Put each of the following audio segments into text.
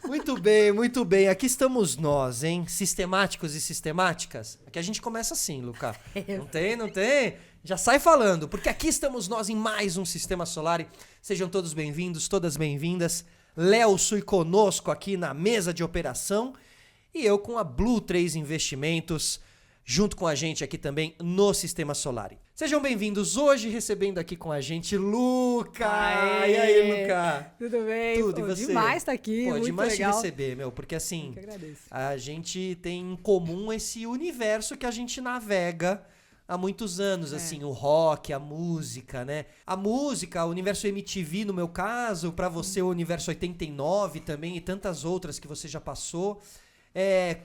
Muito bem, muito bem. Aqui estamos nós, hein? Sistemáticos e sistemáticas. Aqui a gente começa assim, Luca. Não tem? Já sai falando, porque aqui estamos nós em mais um Sistema Solar. Sejam todos bem-vindos, todas bem-vindas. Léo Sui conosco aqui na mesa de operação e eu com a Blue 3 Investimentos, junto com a gente aqui também no Sistema Solar. Sejam bem-vindos hoje, recebendo aqui com a gente Luca. Aê! E aí, Luca? Tudo bem? Tudo, e você? Demais estar aqui, Pô, muito demais legal. te receber, meu, porque assim, Eu que agradeço. a gente tem em comum esse universo que a gente navega há muitos anos, assim, o rock, a música, né? A música, o universo MTV no meu caso, pra você o universo 89 também e tantas outras que você já passou.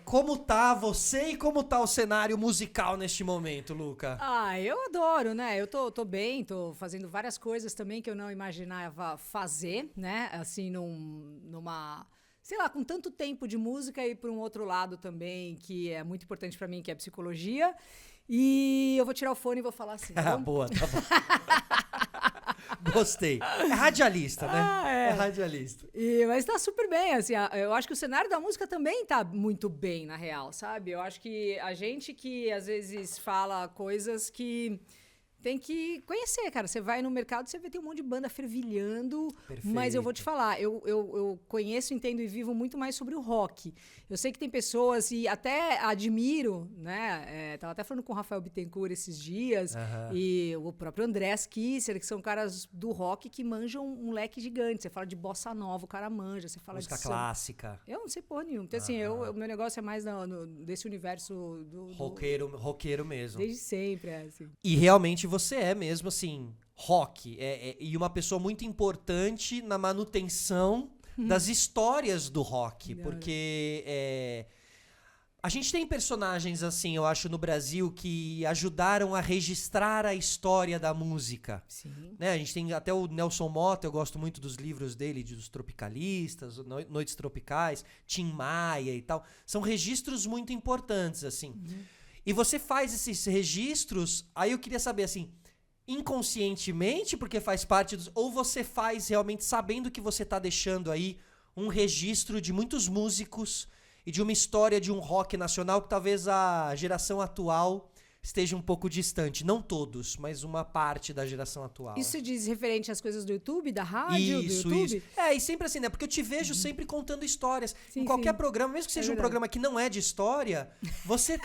Como tá você e como tá o cenário musical neste momento, Luca? Eu adoro, né? Eu tô bem, tô fazendo várias coisas também que eu não imaginava fazer, né? Assim, numa... Sei lá, com tanto tempo de música e por um outro lado também, que é muito importante pra mim, que é a psicologia. E eu vou tirar o fone e vou falar assim. Boa, tá bom. Gostei. É radialista, né? É radialista. Mas tá super bem, assim, eu acho que o cenário da música também tá muito bem, na real, sabe? Eu acho que a gente que às vezes fala coisas que tem que conhecer, cara. Você vai no mercado, você vê tem um monte de banda fervilhando. Perfeito. Mas eu vou te falar, eu conheço, entendo e vivo muito mais sobre o rock. Eu sei que tem pessoas, e até admiro, né? Tava até falando com o Rafael Bittencourt esses dias, e o próprio Andrés Kisser, que são caras do rock que manjam um leque gigante. Você fala de bossa nova, o cara manja. Você fala Música de clássica. Eu não sei porra nenhuma. Então, assim, o meu negócio é mais desse universo do Roqueiro mesmo. Desde sempre, assim. E realmente você é mesmo, assim, rock. E uma pessoa muito importante na manutenção das histórias do rock. Porque a gente tem personagens, assim, eu acho, no Brasil que ajudaram a registrar a história da música. Sim. Né? A gente tem até o Nelson Motta, eu gosto muito dos livros dele, dos Tropicalistas, Noites Tropicais, Tim Maia e tal. São registros muito importantes, assim. E você faz esses registros, aí eu queria saber, assim, inconscientemente, porque faz parte dos... Ou você faz realmente sabendo que você tá deixando aí um registro de muitos músicos e de uma história de um rock nacional que talvez a geração atual esteja um pouco distante. Não todos, mas uma parte da geração atual. Isso diz referente às coisas do YouTube, da rádio, Isso, do YouTube? isso. E sempre assim, né? Porque eu te vejo sempre contando histórias. Sim, em qualquer sim. programa, mesmo que seja um verdade. programa que não é de história, você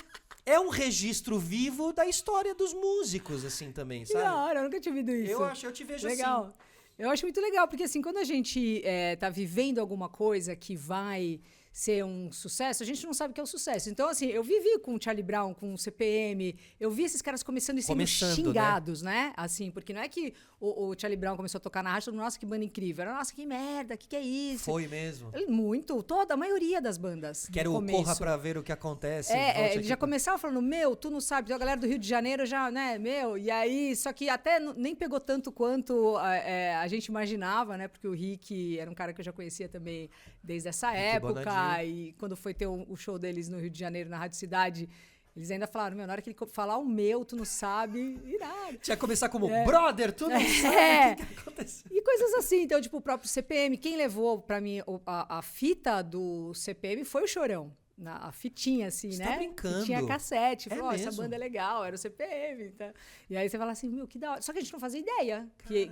é um registro vivo da história dos músicos, assim, também, Que sabe? da hora, eu nunca tinha ouvido isso. Eu te vejo Legal. assim. Eu acho muito legal, porque assim, quando a gente tá vivendo alguma coisa que vai ser um sucesso, a gente não sabe o que é o sucesso. Então, assim, eu vivi com o Charlie Brown, com o CPM, eu vi esses caras começando e sendo xingados, né? Assim, porque não é que o Charlie Brown começou a tocar na rádio, todo mundo, nossa, que banda incrível. Era, nossa, que merda, que é isso? Foi mesmo. Muito, a maioria das bandas. Que era o corra pra ver o que acontece. Ele já começava falando, tu não sabe, a galera do Rio de Janeiro já, né, e aí, só que até nem pegou tanto quanto a gente imaginava, né, porque o Rick era um cara que eu já conhecia também desde essa época, e quando foi ter o show deles no Rio de Janeiro, na Rádio Cidade, eles ainda falaram, na hora que ele falar tu não sabe, irado. Tinha que começar como, brother, tu não sabe o que aconteceu. E coisas assim, então, tipo, o próprio CPM, quem levou pra mim a fita do CPM foi o Chorão. A fitinha, assim, Você né? tá brincando. Que tinha cassete. Falou, essa mesmo? banda é legal, era o CPM. Tá? E aí você fala assim, que da hora. Só que a gente não fazia ideia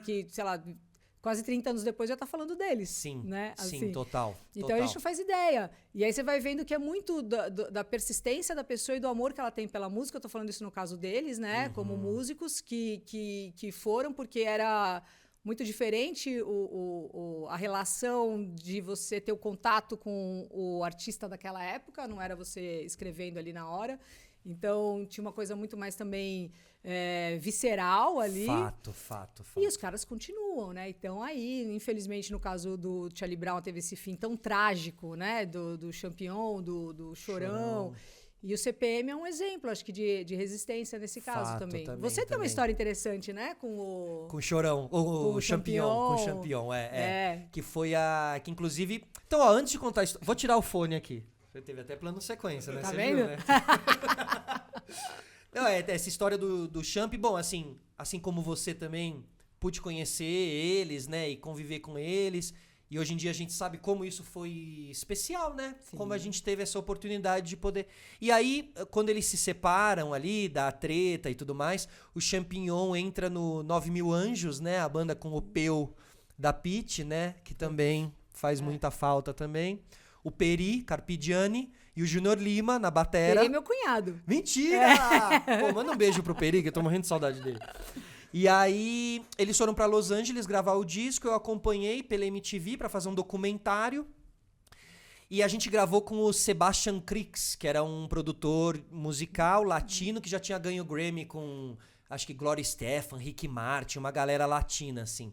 que, sei lá, quase 30 anos depois já tá falando deles. Sim, né? sim, Assim. total. Então a gente não faz ideia. E aí você vai vendo que é muito da persistência da pessoa e do amor que ela tem pela música. Eu tô falando isso no caso deles, né? Como músicos que foram, porque era muito diferente a relação de você ter o contato com o artista daquela época, não era você escrevendo ali na hora. Então, tinha uma coisa muito mais também visceral ali. Fato. E os caras continuam, né? Então, aí, infelizmente, no caso do Charlie Brown, teve esse fim tão trágico, né? Do Champion, do Chorão. E o CPM é um exemplo, acho que, de resistência nesse caso também. Você tem uma história interessante, né? Com o Chorão, o Champion. Com o Champion, Que foi que inclusive... Então, antes de contar a história... Vou tirar o fone aqui. Você teve até plano sequência, né? Tá Você vendo? viu, né? Não, essa história do Champ, bom, assim como você também pude conhecer eles, né? E conviver com eles... E hoje em dia a gente sabe como isso foi especial, né? Sim. Como a gente teve essa oportunidade de poder... E aí, quando eles se separam ali, da treta e tudo mais, o Champignon entra no 9000 Anjos, né? A banda com o Peu da Pitty, né? Que também faz muita falta também. O Peri, Carpigiani e o Júnior Lima na batera. Ele é meu cunhado. Mentira! Pô, manda um beijo pro Peri, que eu tô morrendo de saudade dele. E aí, eles foram pra Los Angeles gravar o disco, eu acompanhei pela MTV pra fazer um documentário. E a gente gravou com o Sebastian Krix, que era um produtor musical latino que já tinha ganho Grammy com, acho que Gloria Estefan, Ricky Martin, uma galera latina, assim.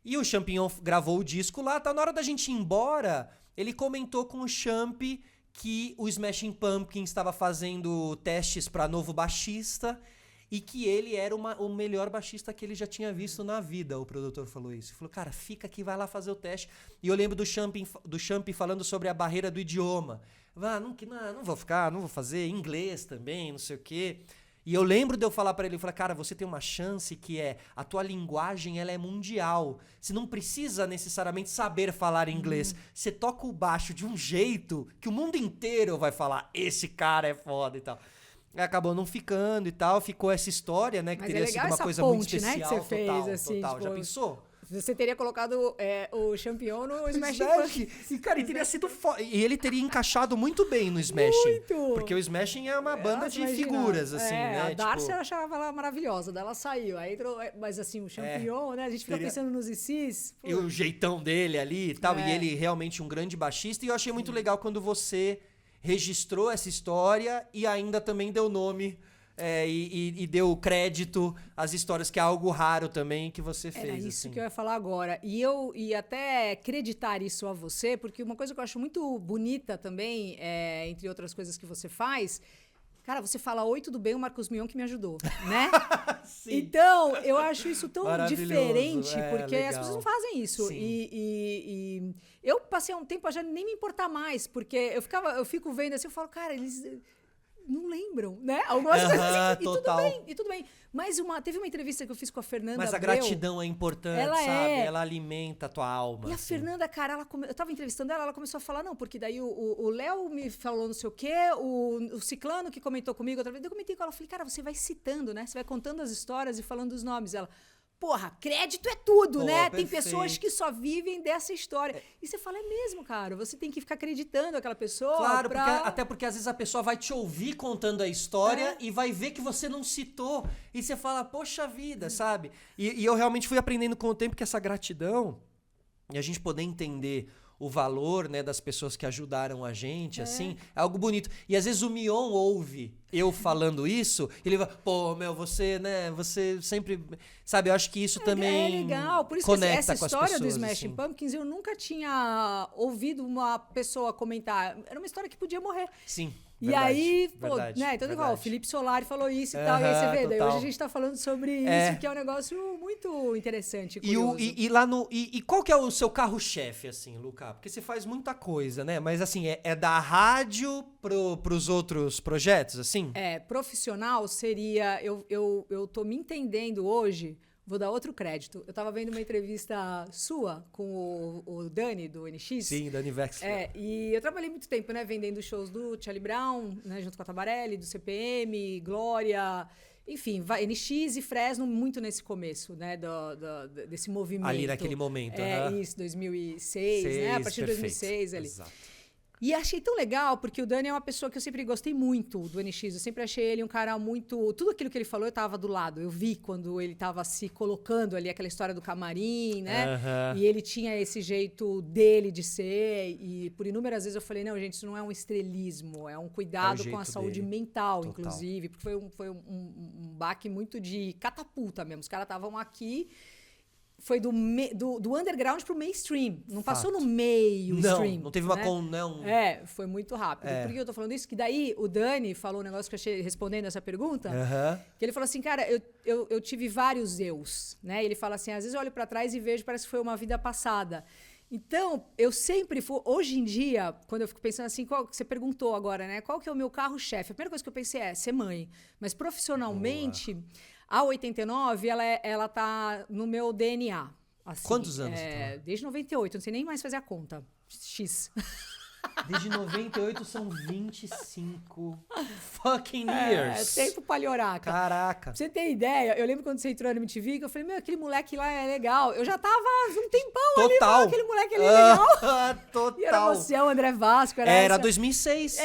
E o Champignon gravou o disco lá, tá? Na hora da gente ir embora, ele comentou com o Champ que o Smashing Pumpkins estava fazendo testes pra novo baixista e que ele era o melhor baixista que ele já tinha visto na vida. O produtor falou isso. Ele falou, cara, fica aqui, vai lá fazer o teste. E eu lembro do Champ falando sobre a barreira do idioma. Não vou ficar, não vou fazer inglês também, não sei o quê. E eu lembro de eu falar pra ele, eu falei, cara, você tem uma chance que a tua linguagem ela é mundial. Você não precisa necessariamente saber falar inglês. Você toca o baixo de um jeito que o mundo inteiro vai falar, esse cara é foda e tal. Acabou não ficando e tal, ficou essa história, né? Que Mas teria é legal sido uma essa coisa ponte, muito especial. né, que você fez, total, assim, total. tipo, Já pensou? Você teria colocado o Champignon no Smashing Smash. Pumpkins. E, cara, ele teria sido foda. E ele teria encaixado muito bem no Smashing. Muito! Porque o Smashing é uma banda Nossa, de imagina. figuras, assim, né? A Darcy Tipo, eu achava ela maravilhosa, daí ela saiu. Aí entrou, mas assim, o Champignon, né? A gente fica Teria- pensando nos ICs. e o jeitão dele ali e tal. É. E ele realmente um grande baixista. E eu achei muito legal quando você registrou essa história e ainda também deu nome e deu crédito às histórias, que é algo raro também que você fez. Era isso assim. que eu ia falar agora. E eu ia até acreditar isso a você, porque uma coisa que eu acho muito bonita também, entre outras coisas que você faz, cara, você fala, oi, tudo bem, o Marcos Mion que me ajudou, né? Sim. Então, eu acho isso tão Maravilhoso, diferente, porque legal. as pessoas não fazem isso. Sim. E eu passei um tempo a já nem me importar mais, porque eu fico vendo assim, eu falo, cara, eles não lembram, né? Algumas coisas assim, total. e tudo bem. Mas teve uma entrevista que eu fiz com a Fernanda Mas a Abreu. gratidão é importante, Ela sabe? é. Ela alimenta a tua alma. E a assim. Fernanda, cara, eu tava entrevistando ela começou a falar, não, porque daí o Léo me falou não sei o quê, o Ciclano que comentou comigo outra vez, eu comentei com ela, falei, cara, você vai citando, né? Você vai contando as histórias e falando os nomes. Ela, porra, crédito é tudo, Pô, né? Tem perfeito. pessoas que só vivem dessa história. E você fala, é mesmo, cara, você tem que ficar acreditando aquela pessoa. Claro, até porque às vezes a pessoa vai te ouvir contando a história e vai ver que você não citou. E você fala, poxa vida, sabe? E eu realmente fui aprendendo com o tempo que essa gratidão e a gente poder entender o valor, né, das pessoas que ajudaram a gente, assim, é algo bonito. E às vezes o Mion ouve eu falando isso, e ele vai, pô, meu, você, né, você sempre... Sabe, eu acho que isso também É legal, por isso que conecta essa com as história do pessoas, Smashing assim. Pumpkins eu nunca tinha ouvido uma pessoa comentar. Era uma história que podia morrer. Sim, E verdade, aí, pô, verdade, né? Então, igual, o verdade. Felipe Solari falou isso e tal. E aí você vê, daí total. hoje a gente tá falando sobre É. isso, que é um negócio muito interessante. E, Curioso. e lá no. E qual que é o seu carro-chefe, assim, Luca? Porque você faz muita coisa, né? Mas assim, é da rádio pros outros projetos, assim? Profissional seria. Eu tô me entendendo hoje. Vou dar outro crédito. Eu tava vendo uma entrevista sua com o Dani, do NX. Sim, da Univex. E eu trabalhei muito tempo, né, vendendo shows do Charlie Brown, né, junto com a Tabarelli, do CPM, Glória, enfim, NX e Fresno muito nesse começo, né, desse movimento. Ali naquele momento. Isso, 2006, né, a partir de 2006 ali. Exato. E achei tão legal, porque o Dani é uma pessoa que eu sempre gostei muito do NX. Eu sempre achei ele um cara muito... Tudo aquilo que ele falou, eu tava do lado. Eu vi quando ele tava se colocando ali, aquela história do camarim, né? E ele tinha esse jeito dele de ser. E por inúmeras vezes eu falei, não, gente, isso não é um estrelismo. É um cuidado com a jeito saúde dele. mental, Total. inclusive. Porque foi um baque muito de catapulta mesmo. Os caras estavam aqui... Foi do underground pro mainstream. Não passou no meio stream. Não teve uma... Né? Foi muito rápido. Por que eu tô falando isso? Que daí o Dani falou um negócio que eu achei, respondendo essa pergunta, que ele falou assim, cara, eu tive vários eus, né? Ele fala assim, às vezes eu olho pra trás e vejo, parece que foi uma vida passada. Então, eu sempre fui... Hoje em dia, quando eu fico pensando assim, você perguntou agora, né? Qual que é o meu carro-chefe? A primeira coisa que eu pensei é ser mãe. Mas profissionalmente... A 89, ela tá no meu DNA. Assim, Quantos anos você tá lá? Desde 98, não sei nem mais fazer a conta. X. Desde 98 são 25 fucking years. É tempo palhoraca. Caraca. Pra você ter ideia, eu lembro quando você entrou na MTV, que eu falei, meu, aquele moleque lá é legal. Eu já tava um tempão ali, Total. aquele moleque ali é legal. Total. E era você, o André Vasco. Era 2006.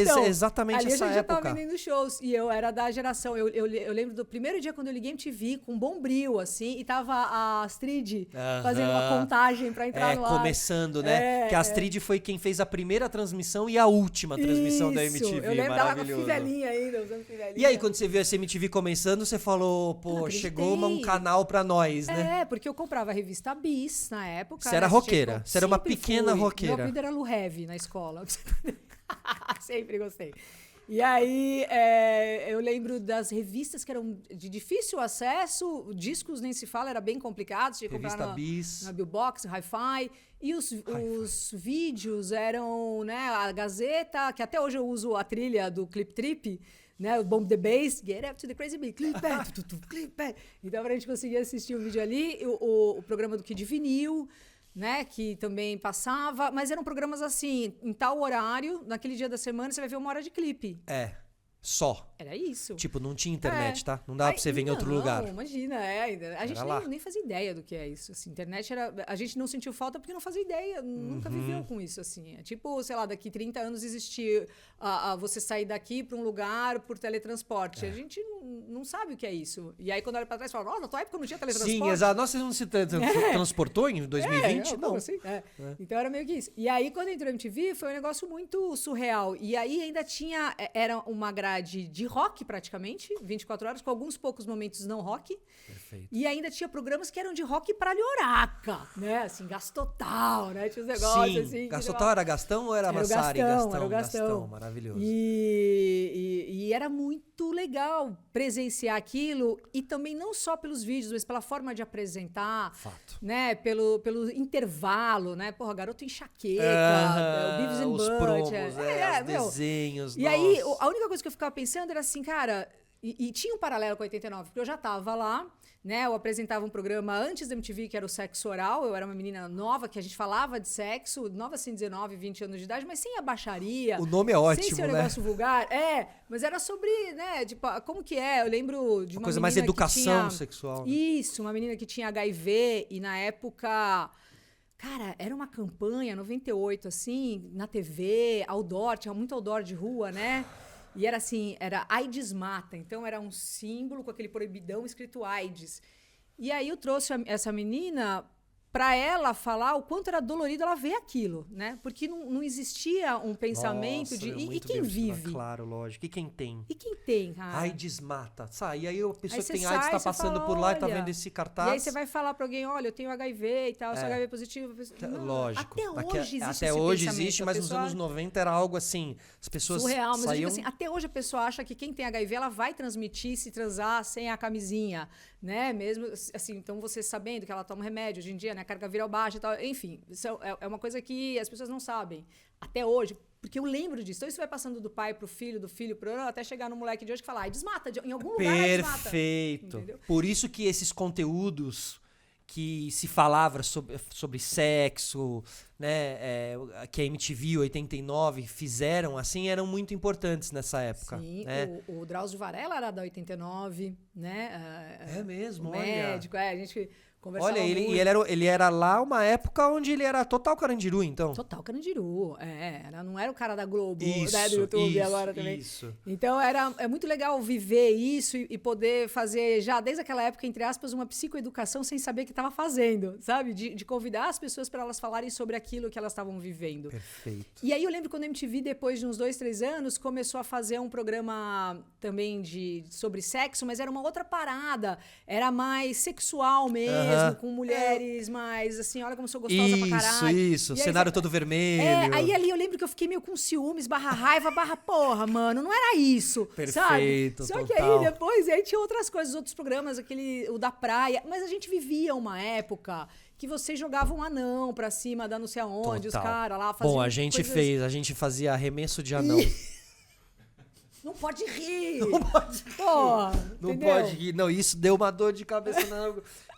Então, exatamente ali essa a gente já época. tava vendendo shows. E eu era da geração. Eu lembro do primeiro dia quando eu liguei MTV, com Bombril, assim, e tava a Astrid fazendo uma contagem pra entrar no ar. Começando, né? Que a Astrid foi quem fez a primeira transmissão e a última transmissão da MTV. Eu lembro dela com a maravilhoso. fivelinha ainda, usando fivelinha. E aí, quando você viu essa MTV começando, você falou, pô, chegou um canal pra nós, né? Porque eu comprava a revista Bis na época. Você era roqueira. Você era uma pequena roqueira. Meu apelido era Lu Heavy na escola. Sempre gostei. E aí, eu lembro das revistas que eram de difícil acesso, discos nem se fala, era bem complicado, tinha que comprar na Billbox, Hi-Fi, e os vídeos eram, né, a Gazeta, que até hoje eu uso a trilha do Clip Trip, né, o Bomb the Bass, Get Up to the Crazy Beat, Clip Back, Clip Back. Então, pra gente conseguir assistir um vídeo ali, o programa do Kid Vinil, né, que também passava, mas eram programas assim, em tal horário, naquele dia da semana, você vai ver 1 hora de clipe. Só. Era isso. Tipo, não tinha internet, tá? Não dava pra você ver em outro lugar. Não, imagina, a gente nem fazia ideia do que é isso. Assim, internet era... A gente não sentiu falta porque não fazia ideia, nunca viveu com isso, assim. É tipo, sei lá, daqui 30 anos existir você sair daqui pra um lugar por teletransporte. A gente não sabe o que é isso. E aí, quando olha pra trás, fala, nossa, na tua época não tinha teletransporte. Sim, exato. Nossa, você não se transportou em 2020? Não. Assim? Então, era meio que isso. E aí, quando entrou a MTV, foi um negócio muito surreal. E aí, ainda tinha... Era uma grade de rock, praticamente, 24 horas, com alguns poucos momentos não rock. Perfeito. E ainda tinha programas que eram de rock pra lhoraca, né? Assim, Gastotal, né? Tinha os negócios assim. Gastotal era Gastão ou era Massari? Era o Gastão. Maravilhoso. E era muito legal presenciar aquilo, e também não só pelos vídeos, mas pela forma de apresentar. Fato. Né? Pelo intervalo, né? Porra, Garoto Enxaqueca, o Beavis and os Butthead. promos, os desenhos. E aí, a única coisa que eu ficava pensando era assim, cara, e tinha um paralelo com 89, porque eu já tava lá, né? Eu apresentava um programa antes da MTV, que era o Sexo Oral. Eu era uma menina nova, que a gente falava de sexo, nova assim, 19, 20 anos de idade, mas sem a baixaria. O nome é ótimo, sem ser um negócio vulgar. Mas era sobre, né, tipo, como que é? Eu lembro de uma coisa mais educação sexual. Né? Isso, uma menina que tinha HIV, e na época... Cara, era uma campanha, 98, assim, na TV, outdoor, tinha muito outdoor de rua, né? E era assim, era AIDS mata. Então, era um símbolo com aquele proibidão escrito AIDS. E aí eu trouxe essa menina para ela falar o quanto era dolorido ela ver aquilo, né? Porque não existia um pensamento de... E quem vive? Claro, lógico. E quem tem? E quem tem, cara? AIDS mata. E aí a pessoa aí que tem AIDS está passando por lá e tá vendo esse cartaz. E aí você vai falar para alguém, olha, eu tenho HIV e tal, sou HIV positivo. Não, lógico. Até hoje existe Até hoje existe, mas nos anos 90 era algo assim, as pessoas surreal, mas saíam... eu digo assim, até hoje a pessoa acha que quem tem HIV, ela vai transmitir se transar sem a camisinha, né? Mesmo assim, então você sabendo que ela toma remédio hoje em dia, né? A carga viral baixa e tal, enfim, isso é uma coisa que as pessoas não sabem até hoje, porque eu lembro disso. Então isso vai passando do pai pro filho, do filho pro até chegar no moleque de hoje que fala, ai, desmata, em algum lugar desmata. Perfeito. Por isso que esses conteúdos que se falava sobre sexo, né, que a MTV 89 fizeram, assim, eram muito importantes nessa época. Sim, né? o Drauzio Varela era da 89, né? É mesmo, o olha. médico, a gente conversava olha, muito. ele era lá uma época onde ele era total Carandiru, então. Total Carandiru, não era o cara da Globo, isso, né, do YouTube agora também. Isso. Então é muito legal viver isso e poder fazer, já desde aquela época, entre aspas, uma psicoeducação sem saber o que estava fazendo, sabe? De convidar as pessoas para elas falarem sobre aquilo que elas estavam vivendo. Perfeito. E aí eu lembro quando a MTV, depois de uns 2, 3 anos, começou a fazer um programa também sobre sexo, mas era uma outra parada, era mais sexual mesmo, com mulheres mais assim, olha como eu sou gostosa pra caralho. Isso, cenário todo vermelho. Aí ali eu lembro que eu fiquei meio com ciúmes, /raiva, porra, mano, não era isso, perfeito, sabe? Só total. que aí depois, aí tinha outras coisas, outros programas, o da praia, mas a gente vivia uma época que vocês jogavam anão pra cima da não sei aonde, total. os caras lá faziam Bom, a gente fazia arremesso de anão. Não pode rir. Não pode rir. Pô, não pode rir. Não, isso deu uma dor de cabeça.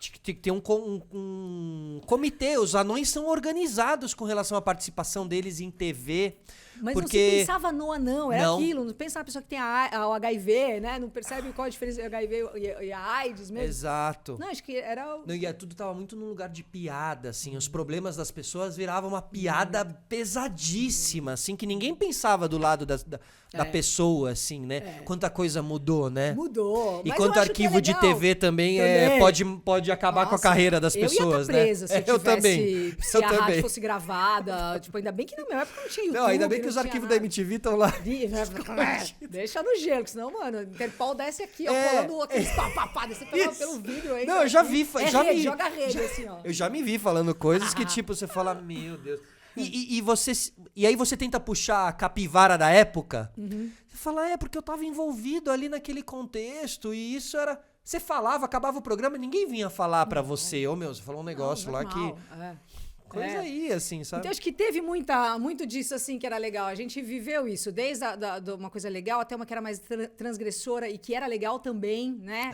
Tinha que ter um comitê. Os anões são organizados com relação à participação deles em TV. Mas porque... não se pensava no anão, era Não. aquilo. Não pensa na pessoa que tem o HIV, né? Não percebe qual a diferença entre HIV e a AIDS mesmo. Exato. Não, acho que era... Não, e tudo tava muito num lugar de piada, assim. Os problemas das pessoas viravam uma piada pesadíssima, assim, que ninguém pensava do lado da pessoa, assim, né? Quanta coisa mudou, né? Mudou. E Mas quanto eu acho que arquivo é de legal. TV também, pode acabar com a Nossa, carreira das eu pessoas, ia estar presa, né? se eu tivesse, se Eu a rádio também. fosse gravada. Tipo, ainda bem que na minha época não tinha YouTube. Não, ainda bem que não os tinha arquivos da nada. MTV estão lá. Deixa no gelo, que senão, mano, o Interpol desce aqui, ó, colando aqueles pá, desce pelo vidro aí. Não, eu já vi. Joga a rede, assim, ó. Eu já me vi falando coisas que, tipo, você fala, meu Deus. E aí você tenta puxar a capivara da época. Você fala, porque eu tava envolvido ali naquele contexto e isso era... Você falava, acabava o programa, ninguém vinha falar pra você. Ô, meu, você falou um negócio lá que... Coisa aí, assim, sabe? Então, acho que teve muito disso, assim, que era legal. A gente viveu isso, desde uma coisa legal até uma que era mais transgressora e que era legal também, né?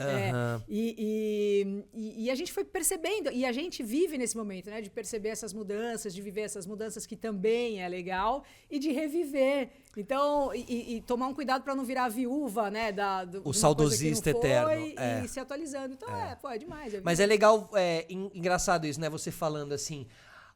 E a gente foi percebendo, e a gente vive nesse momento, né? De perceber essas mudanças, de viver essas mudanças que também é legal e de reviver. Então, e tomar um cuidado para não virar viúva, né? O saudosista eterno. E se atualizando. Então, é demais. Mas é legal, engraçado isso, né? Você falando assim...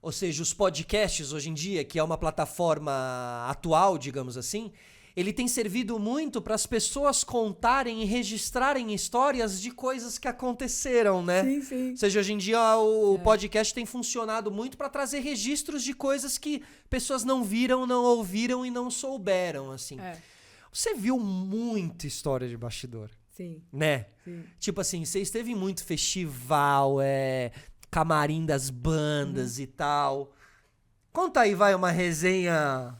Ou seja, os podcasts hoje em dia, que é uma plataforma atual, digamos assim, ele tem servido muito para as pessoas contarem e registrarem histórias de coisas que aconteceram, né? Sim, sim. Ou seja, hoje em dia o podcast tem funcionado muito para trazer registros de coisas que pessoas não viram, não ouviram e não souberam, assim. Você viu muita história de bastidor. Sim. Né? Sim. Tipo assim, você esteve em muito festival, camarim das bandas e tal. Conta aí, vai, uma resenha...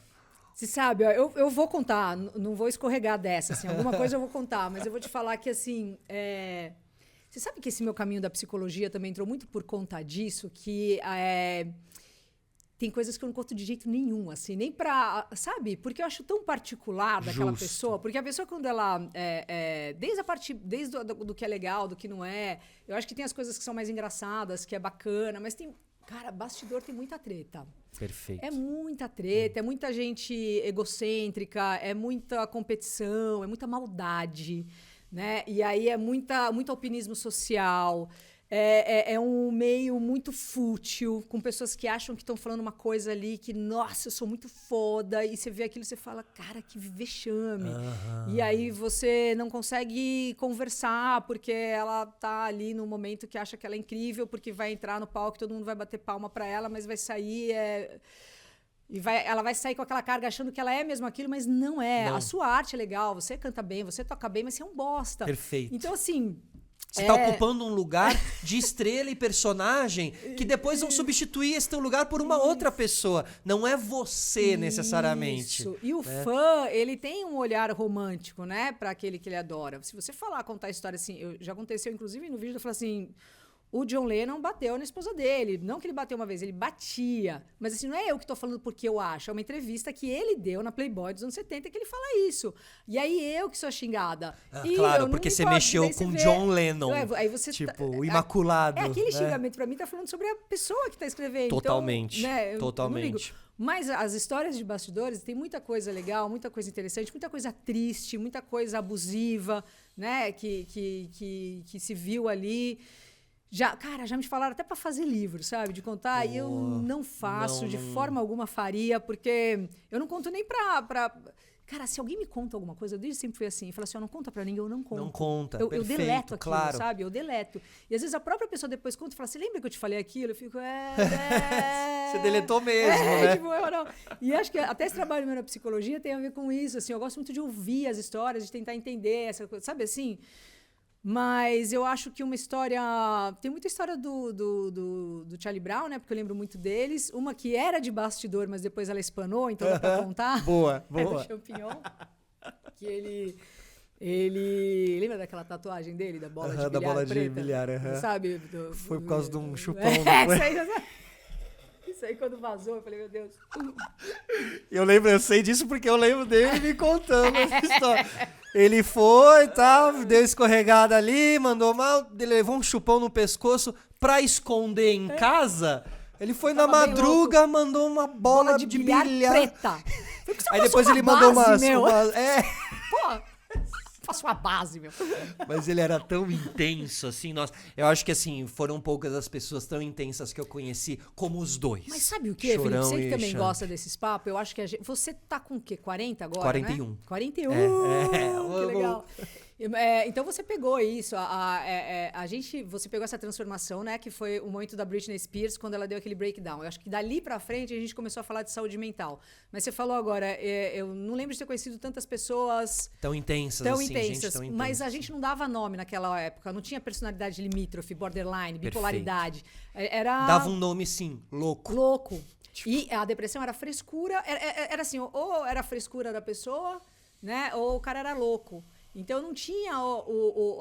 Você sabe, ó, eu vou contar, não vou escorregar dessa, assim, alguma coisa eu vou contar, mas eu vou te falar que, assim, você sabe que esse meu caminho da psicologia também entrou muito por conta disso, que tem coisas que eu não conto de jeito nenhum, assim, nem pra, sabe? Porque eu acho tão particular daquela pessoa, porque a pessoa quando ela, desde do que é legal, do que não é, eu acho que tem as coisas que são mais engraçadas, que é bacana, mas tem, cara, bastidor tem muita treta. Perfeito. É muita treta, é muita gente egocêntrica, é muita competição, é muita maldade, né? E aí é muito alpinismo social, é um meio muito fútil, com pessoas que acham que estão falando uma coisa ali que, nossa, eu sou muito foda, e você vê aquilo e você fala, cara, que vexame. E aí você não consegue conversar, porque ela tá ali no momento que acha que ela é incrível, porque vai entrar no palco, todo mundo vai bater palma pra ela, mas vai sair... ela vai sair com aquela carga achando que ela é mesmo aquilo, mas não é. Não. A sua arte é legal, você canta bem, você toca bem, mas você é um bosta. Perfeito. Então, assim... Você tá ocupando um lugar de estrela e personagem que depois vão substituir esse teu lugar por uma outra pessoa. Não é você, necessariamente. Isso. E o fã, ele tem um olhar romântico, né? Pra aquele que ele adora. Se você contar a história assim... Já aconteceu, inclusive, no vídeo, eu falei assim... O John Lennon bateu na esposa dele. Não que ele bateu uma vez, ele batia. Mas assim, não é eu que tô falando porque eu acho. É uma entrevista que ele deu na Playboy dos anos 70 que ele fala isso. E aí eu que sou xingada. Claro, porque você mexeu com John Lennon. Aí você o imaculado. Aquele xingamento pra mim tá falando sobre a pessoa que tá escrevendo. Totalmente. Então, né, totalmente. Mas as histórias de bastidores tem muita coisa legal, muita coisa interessante, muita coisa triste, muita coisa abusiva, né? Que se viu ali. Já me falaram até para fazer livro, sabe? De contar. E eu não faço, de forma alguma faria, porque eu não conto nem pra... Cara, se alguém me conta alguma coisa, eu desde sempre fui assim, fala assim, não conta pra ninguém, eu não conto. Não conta, eu perfeito, deleto aquilo, claro. sabe? Eu deleto. E às vezes a própria pessoa depois conta e fala, você lembra que eu te falei aquilo? Eu fico, Você deletou mesmo, né? Tipo, eu não. E acho que até esse trabalho meu na psicologia tem a ver com isso, assim, eu gosto muito de ouvir as histórias, de tentar entender essa coisa, sabe assim? Mas eu acho que uma história... Tem muita história do Charlie Brown, né? Porque eu lembro muito deles. Uma que era de bastidor, mas depois ela espanou, então dá pra contar. Boa. É do Champignon. Que ele... Lembra daquela tatuagem dele, da bola de bilhar da bola preta? de bilhar, Sabe? Foi por causa de um chupão. Isso aí quando vazou, eu falei, meu Deus. Eu sei disso porque eu lembro dele me contando essa história. Ele foi e tal, deu escorregada ali, mandou mal, ele levou um chupão no pescoço pra esconder em casa. Ele foi na madruga, mandou uma bola de bilhar preta. Aí depois ele mandou umas... Pô, faço uma base, meu. Mas ele era tão intenso, assim, nossa. Eu acho que, assim, foram poucas as pessoas tão intensas que eu conheci, como os dois. Mas sabe o que, Felipe? Você que também gosta desses papos, eu acho que você tá com o quê? 40 agora, 41. Né? 41. Que legal. Então você pegou isso, você pegou essa transformação, né? Que foi o momento da Britney Spears, quando ela deu aquele breakdown. Eu acho que dali pra frente a gente começou a falar de saúde mental. Mas você falou agora, eu não lembro de ter conhecido tantas pessoas... Tão intensas, mas a gente não dava nome naquela época. Não tinha personalidade limítrofe, borderline, bipolaridade. Dava um nome, sim, louco. Louco. E a depressão era frescura, era assim, ou era a frescura da pessoa, né? Ou o cara era louco. Então não tinha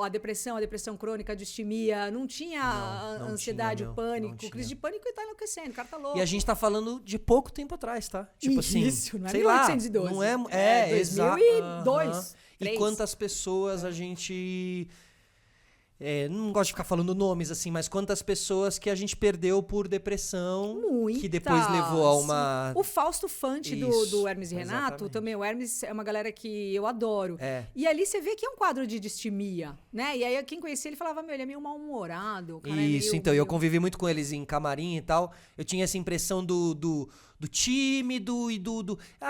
a depressão crônica, a distimia, não tinha a ansiedade, o pânico, crise de pânico e tá enlouquecendo, o cara tá louco. E a gente tá falando de pouco tempo atrás, tá? Tipo assim, isso, não é sei 1812. Lá, não é 2002. E quantas pessoas a gente... não gosto de ficar falando nomes, assim, mas quantas pessoas que a gente perdeu por depressão, que depois levou a uma... O Fausto Fante do Hermes e Renato, exatamente. Também o Hermes é uma galera que eu adoro. E ali você vê que é um quadro de distimia, né? E aí quem conhecia ele falava, ele é meio mal-humorado. Isso, então, eu convivi muito com eles em camarim e tal, eu tinha essa impressão do tímido e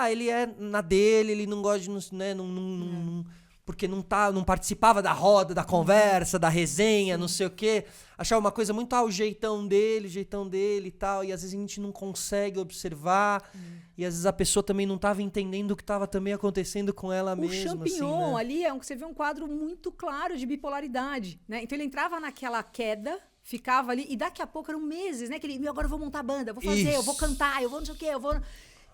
ele é na dele, ele não gosta de... Né, porque não participava da roda, da conversa, da resenha, não sei o quê. Achava uma coisa muito o jeitão dele e tal. E às vezes a gente não consegue observar. E às vezes a pessoa também não estava entendendo o que estava também acontecendo com ela mesma. O Champignon assim, né? ali, você vê um quadro muito claro de bipolaridade, né? Então ele entrava naquela queda, ficava ali, e daqui a pouco eram meses, né? Que ele, agora eu vou montar banda, vou fazer, eu vou cantar, eu vou não sei o quê, eu vou...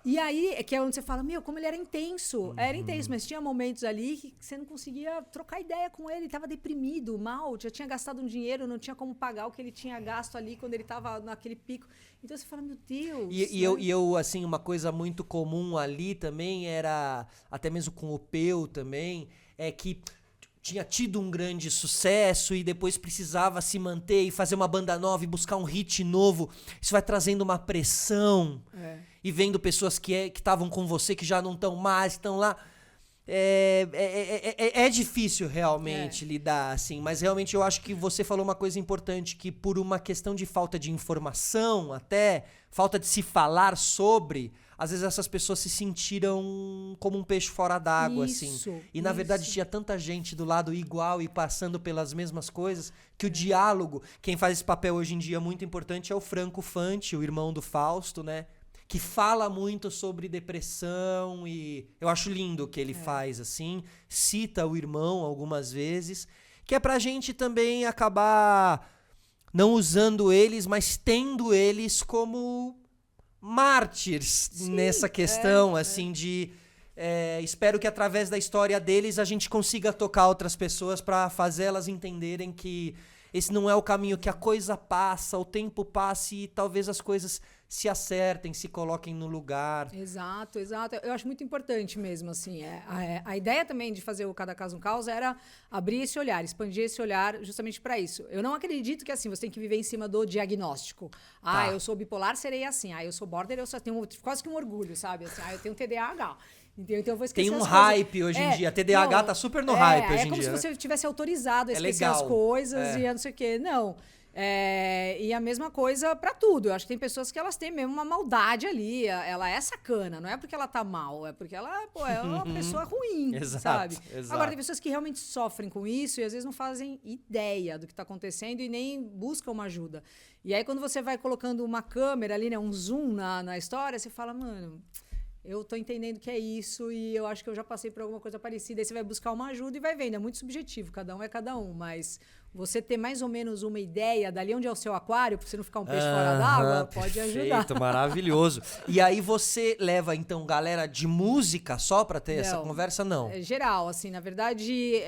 E aí, que é onde você fala, como ele era intenso. Era intenso, mas tinha momentos ali que você não conseguia trocar ideia com ele. Ele estava deprimido, mal, já tinha gastado um dinheiro, não tinha como pagar o que ele tinha gasto ali quando ele estava naquele pico. Então você fala, meu Deus. E eu, assim, uma coisa muito comum ali também era, até mesmo com o Peu também, é que tinha tido um grande sucesso e depois precisava se manter e fazer uma banda nova e buscar um hit novo. Isso vai trazendo uma pressão. E vendo pessoas que estavam com você, que já não estão mais, estão lá. É difícil realmente lidar, assim. Mas realmente eu acho que você falou uma coisa importante, que por uma questão de falta de informação, até falta de se falar sobre, às vezes essas pessoas se sentiram como um peixe fora d'água, assim. E na verdade tinha tanta gente do lado igual e passando pelas mesmas coisas, que o diálogo, quem faz esse papel hoje em dia muito importante é o Franco Fante, o irmão do Fausto, né? Que fala muito sobre depressão e eu acho lindo o que ele faz, assim. Cita o irmão algumas vezes, que é pra gente também acabar não usando eles, mas tendo eles como mártires nessa questão, assim, de... espero que através da história deles a gente consiga tocar outras pessoas pra fazer elas entenderem que esse não é o caminho, que a coisa passa, o tempo passa e talvez as coisas se acertem, se coloquem no lugar. Exato. Eu acho muito importante mesmo, assim. A ideia também de fazer o Cada Caso um Caos era abrir esse olhar, expandir esse olhar justamente para isso. Eu não acredito que, assim, você tem que viver em cima do diagnóstico. Eu sou bipolar, serei assim. Eu sou border, eu só tenho quase que um orgulho, sabe? Assim, eu tenho TDAH. Então eu vou esquecer tem um hype hoje em dia. TDAH tá super no hype hoje em dia. É como se você tivesse autorizado a esquecer as coisas e não sei o quê. Não. E a mesma coisa pra tudo. Eu acho que tem pessoas que elas têm mesmo uma maldade ali. Ela é sacana. Não é porque ela tá mal. É porque ela é uma pessoa ruim, sabe? Agora, tem pessoas que realmente sofrem com isso e às vezes não fazem ideia do que tá acontecendo e nem buscam uma ajuda. E aí, quando você vai colocando uma câmera ali, né, um zoom na história, você fala, mano... Eu tô entendendo que é isso e eu acho que eu já passei por alguma coisa parecida. Aí você vai buscar uma ajuda e vai vendo. É muito subjetivo, cada um é cada um. Mas você ter mais ou menos uma ideia dali onde é o seu aquário, pra você não ficar um peixe fora d'água, pode ajudar. Perfeito, maravilhoso. E aí você leva, então, galera de música só pra ter essa conversa? Não. É geral, assim, na verdade...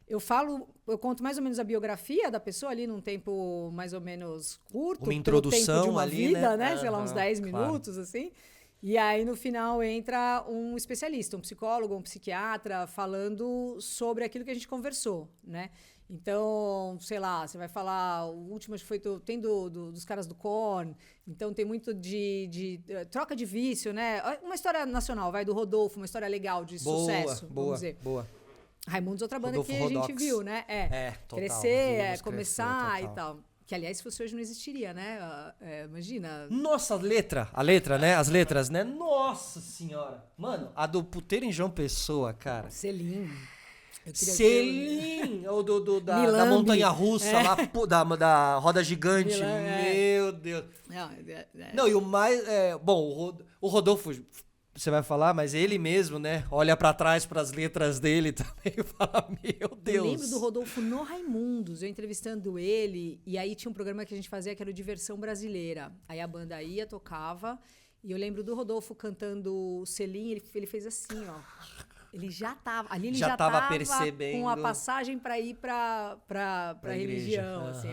Eu conto mais ou menos a biografia da pessoa ali num tempo mais ou menos curto. Uma introdução tempo de uma ali, vida, né? Sei lá, uns 10 minutos, assim. E aí, no final, entra um especialista, um psicólogo, um psiquiatra, falando sobre aquilo que a gente conversou, né? Então, sei lá, você vai falar, o último acho que foi tem dos caras do Korn, então tem muito de troca de vício, né? Uma história nacional, vai do Rodolfo, uma história legal de sucesso, vamos dizer. Boa. Raimundos, outra banda Rodolfo que a gente viu, né? Total. Crescer, começar e tal. Que, aliás, se fosse hoje não existiria, né? Imagina. Nossa, a letra, né? As letras, né? Nossa senhora. Mano, a do Puteiro em João Pessoa, cara. Selim. Selim! Ou da montanha-russa lá, da roda gigante. Meu Deus. Não, e o mais... bom, o Rodolfo... Você vai falar, mas ele mesmo, né? Olha pra trás pras letras dele também e fala, meu Deus. Eu lembro do Rodolfo no Raimundos, eu entrevistando ele, e aí tinha um programa que a gente fazia que era o Diversão Brasileira. Aí a banda ia, tocava, e eu lembro do Rodolfo cantando Selim, ele fez assim, ó. Ele já tava, ali ele já tava percebendo com a passagem pra ir pra religião, igreja. assim,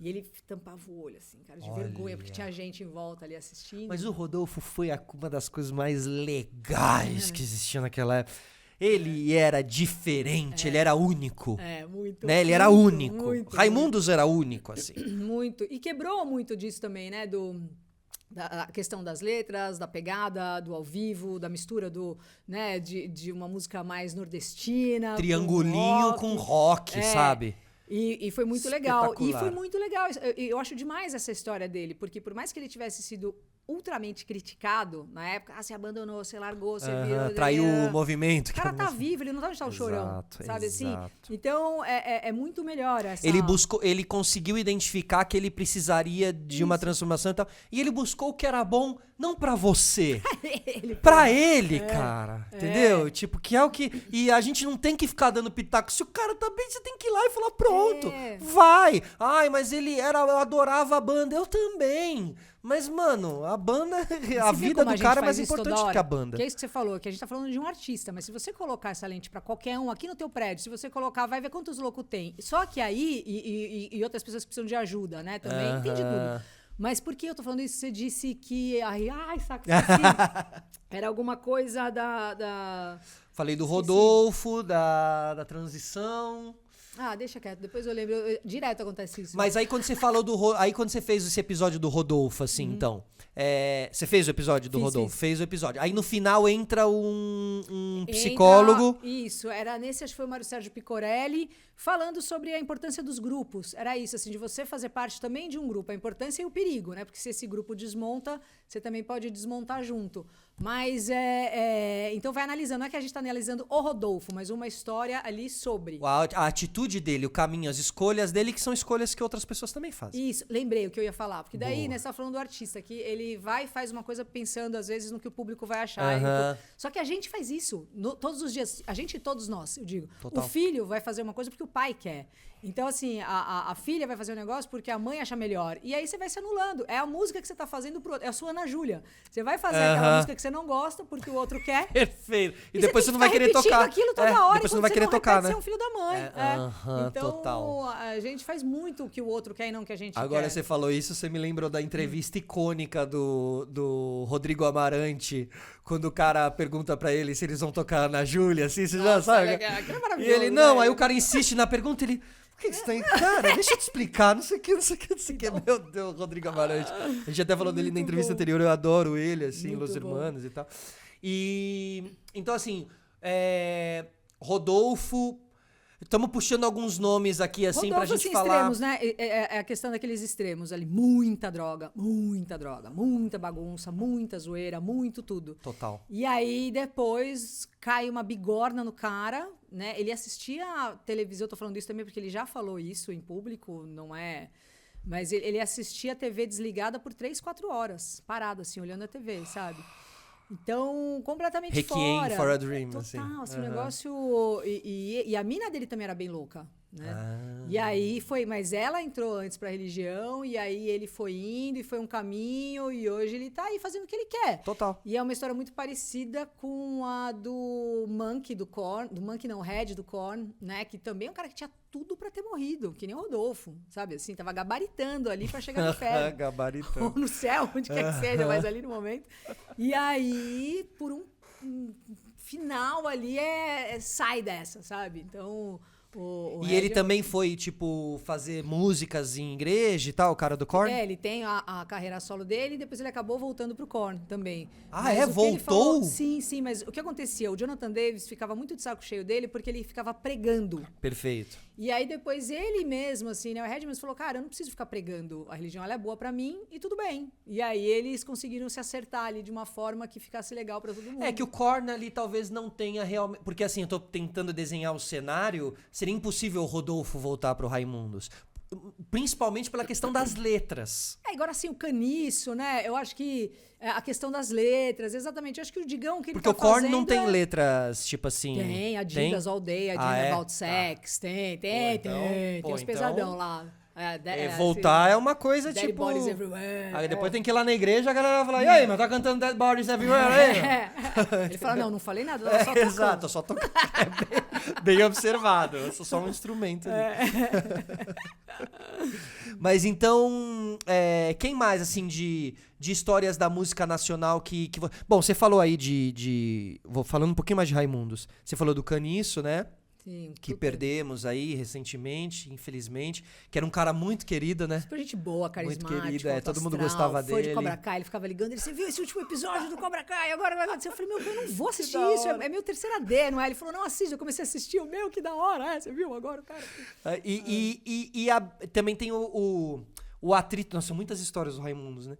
E ele tampava o olho, assim, cara, de vergonha, porque tinha gente em volta ali assistindo. Mas o Rodolfo foi uma das coisas mais legais que existia naquela época. Ele era diferente, ele era único. Muito. Né? Ele era único. Raimundos era único, assim. Muito. E quebrou muito disso também, né? Da questão das letras, da pegada, do ao vivo, da mistura de uma música mais nordestina. Triangulinho com rock, sabe? E foi muito legal. E foi muito legal. Eu acho demais essa história dele, porque por mais que ele tivesse sido ultramente criticado na época, você abandonou, você largou, você virou... Traiu o movimento. O cara tá vivo, ele não tá onde tá o chorão, sabe assim? Exato. Então, é muito melhor essa... Ele conseguiu identificar que ele precisaria de uma transformação e tal, e ele buscou o que era bom, não pra você, pra ele, cara, entendeu? Tipo, que é o que... E a gente não tem que ficar dando pitaco, se o cara tá bem, você tem que ir lá e falar, pronto, vai! Ai, mas eu adorava a banda, eu também... Mas, mano, a banda, a vida do cara é mais importante que a banda. Que é isso que você falou, que a gente tá falando de um artista, mas se você colocar essa lente pra qualquer um aqui no teu prédio, se você colocar, vai ver quantos loucos tem. Só que aí, e outras pessoas precisam de ajuda, né, também, tem de tudo. Mas por que eu tô falando isso? Você disse que, saco, era alguma coisa Falei do Rodolfo, da transição... Deixa quieto, depois eu lembro. Direto acontece isso. Mas aí quando você falou aí quando você fez esse episódio do Rodolfo, assim, então. Você fez o episódio do Rodolfo? Fez o episódio. Aí no final entra um psicólogo. Isso, era nesse, acho que foi o Mário Sérgio Picorelli, falando sobre a importância dos grupos. Era isso, assim, de você fazer parte também de um grupo. A importância e o perigo, né? Porque se esse grupo desmonta, você também pode desmontar junto. Mas então vai analisando, não é que a gente está analisando o Rodolfo, mas uma história ali sobre. A atitude dele, o caminho, as escolhas dele, que são escolhas que outras pessoas também fazem. Isso, lembrei o que eu ia falar. Porque daí, né, você tá falando do artista, que ele vai e faz uma coisa pensando, às vezes, no que o público vai achar. Só que a gente faz isso todos os dias. A gente e todos nós, eu digo. Total. O filho vai fazer uma coisa porque o pai quer. Então, assim, a filha vai fazer um negócio porque a mãe acha melhor. E aí você vai se anulando. É a música que você tá fazendo pro outro. É a sua Ana Júlia. Você vai fazer aquela música que você não gosta porque o outro quer. Perfeito. E depois você não vai querer tocar. Aquilo toda hora. Depois você não vai querer tocar, né? Você é um filho da mãe. Então, total. A gente faz muito o que o outro quer e não o que a gente quer. Agora você falou isso, você me lembrou da entrevista icônica do Rodrigo Amarante, quando o cara pergunta pra ele se eles vão tocar na Júlia, assim, você já sabe? É maravilhoso. E ele, não, aí o cara insiste na pergunta, ele... Por que você tá aí? Cara, deixa eu te explicar, não sei o que. Meu Deus, Rodrigo Amarante. A gente até falou dele na entrevista anterior, eu adoro ele, assim, Los Hermanos e tal. E, então, assim, Rodolfo... Estamos puxando alguns nomes aqui, assim, Rodolfo, pra gente falar... extremos, né? É a questão daqueles extremos ali. Muita droga, muita bagunça, muita zoeira, muito tudo. Total. E aí, depois, cai uma bigorna no cara, né? Ele assistia a televisão, eu tô falando isso também porque ele já falou isso em público, não é... Mas ele assistia a TV desligada por 3, 4 horas, parado, assim, olhando a TV, sabe? Então, completamente Requiem fora. for a Dream, Total, assim. Um negócio... E a mina dele também era bem louca, né? E aí mas ela entrou antes pra religião, e aí ele foi indo, e foi um caminho, e hoje ele tá aí fazendo o que ele quer. Total. E é uma história muito parecida com a do Monkey, do Korn, do Monkey não, Red, do Korn, né? Que também é um cara que tinha tudo pra ter morrido, que nem o Rodolfo, sabe? Assim, tava gabaritando ali pra chegar no inferno. Gabaritando. Ou no céu, onde quer que seja, mas ali no momento. E aí, por um final ali, sai dessa, sabe? Então... E ele também foi, tipo, fazer músicas em igreja e tal, o cara do Korn? Ele tem a carreira solo dele e depois ele acabou voltando pro Korn também. Ah, voltou? Sim, mas o que acontecia? O Jonathan Davis ficava muito de saco cheio dele porque ele ficava pregando. Perfeito. E aí depois ele mesmo, assim, né, o Redman falou, cara, eu não preciso ficar pregando, a religião ela é boa pra mim e tudo bem. E aí eles conseguiram se acertar ali de uma forma que ficasse legal pra todo mundo. É que o Korn ali talvez não tenha realmente... Porque assim, eu tô tentando desenhar o cenário, seria impossível o Rodolfo voltar pro Raimundos. Principalmente pela questão das letras. Agora assim, o caniço, né? Eu acho que a questão das letras, exatamente. Eu acho que o Digão que ele porque tá fazendo... Porque o Korn não tem letras, tipo assim... Tem, Adidas All Day, Adidas About Sex, tem os pesadão lá. Voltar é uma coisa Dead tipo... Bodies Everywhere. Aí depois tem que ir lá na igreja, a galera vai falar, e aí, mas tá cantando Dead Bodies Everywhere aí? Ele fala, não falei nada, eu só tocando. Exato, eu só tocando. Bem observado, eu sou só um instrumento ali. Mas então, quem mais, assim, de histórias da música nacional que... Bom, você falou aí Vou falando um pouquinho mais de Raimundos. Você falou do Caniço, né? Sim, que perdemos aí recentemente, infelizmente, que era um cara muito querido, né? Super gente boa, carismático, muito querido, todo mundo astral, gostava fã dele. de Cobra Kai, ele ficava ligando, você viu esse último episódio do Cobra Kai, agora vai acontecer. Eu falei, eu não vou assistir isso, é meu terceira D, não é? Ele falou, não assiste, eu comecei a assistir, que da hora, você viu agora o cara. Também tem o atrito, nossa, muitas histórias do Raimundos, né?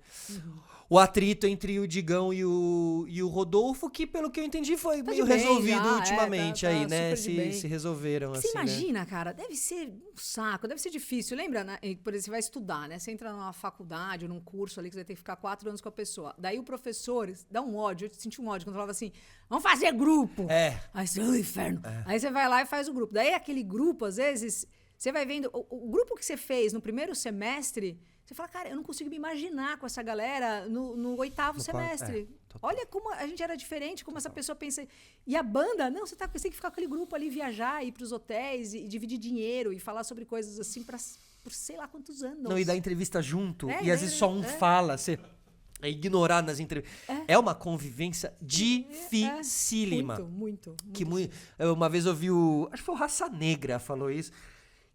O atrito entre o Digão e o Rodolfo, que pelo que eu entendi foi meio resolvido ultimamente aí, né? Se resolveram assim, você imagina, cara, deve ser um saco, deve ser difícil. Lembra, né? Por exemplo, você vai estudar, né? Você entra numa faculdade ou num curso ali que você vai ter que ficar 4 anos com a pessoa. Daí o professor dá um ódio, eu senti um ódio quando falava assim, vamos fazer grupo. Aí você, inferno. Aí você vai lá e faz o grupo. Daí aquele grupo, às vezes, você vai vendo, o grupo que você fez no primeiro semestre... Você fala, cara, eu não consigo me imaginar com essa galera no 8º semestre. Olha como a gente era diferente, como essa pessoa pensa. E a banda, não, você tem que ficar com aquele grupo ali, viajar, ir pros hotéis e dividir dinheiro e falar sobre coisas assim por sei lá quantos anos. Não, e dar entrevista junto. E às vezes só um fala, você é ignorar nas entrevistas. É uma convivência dificílima. Muito. Uma vez eu vi acho que foi o Raça Negra falou isso.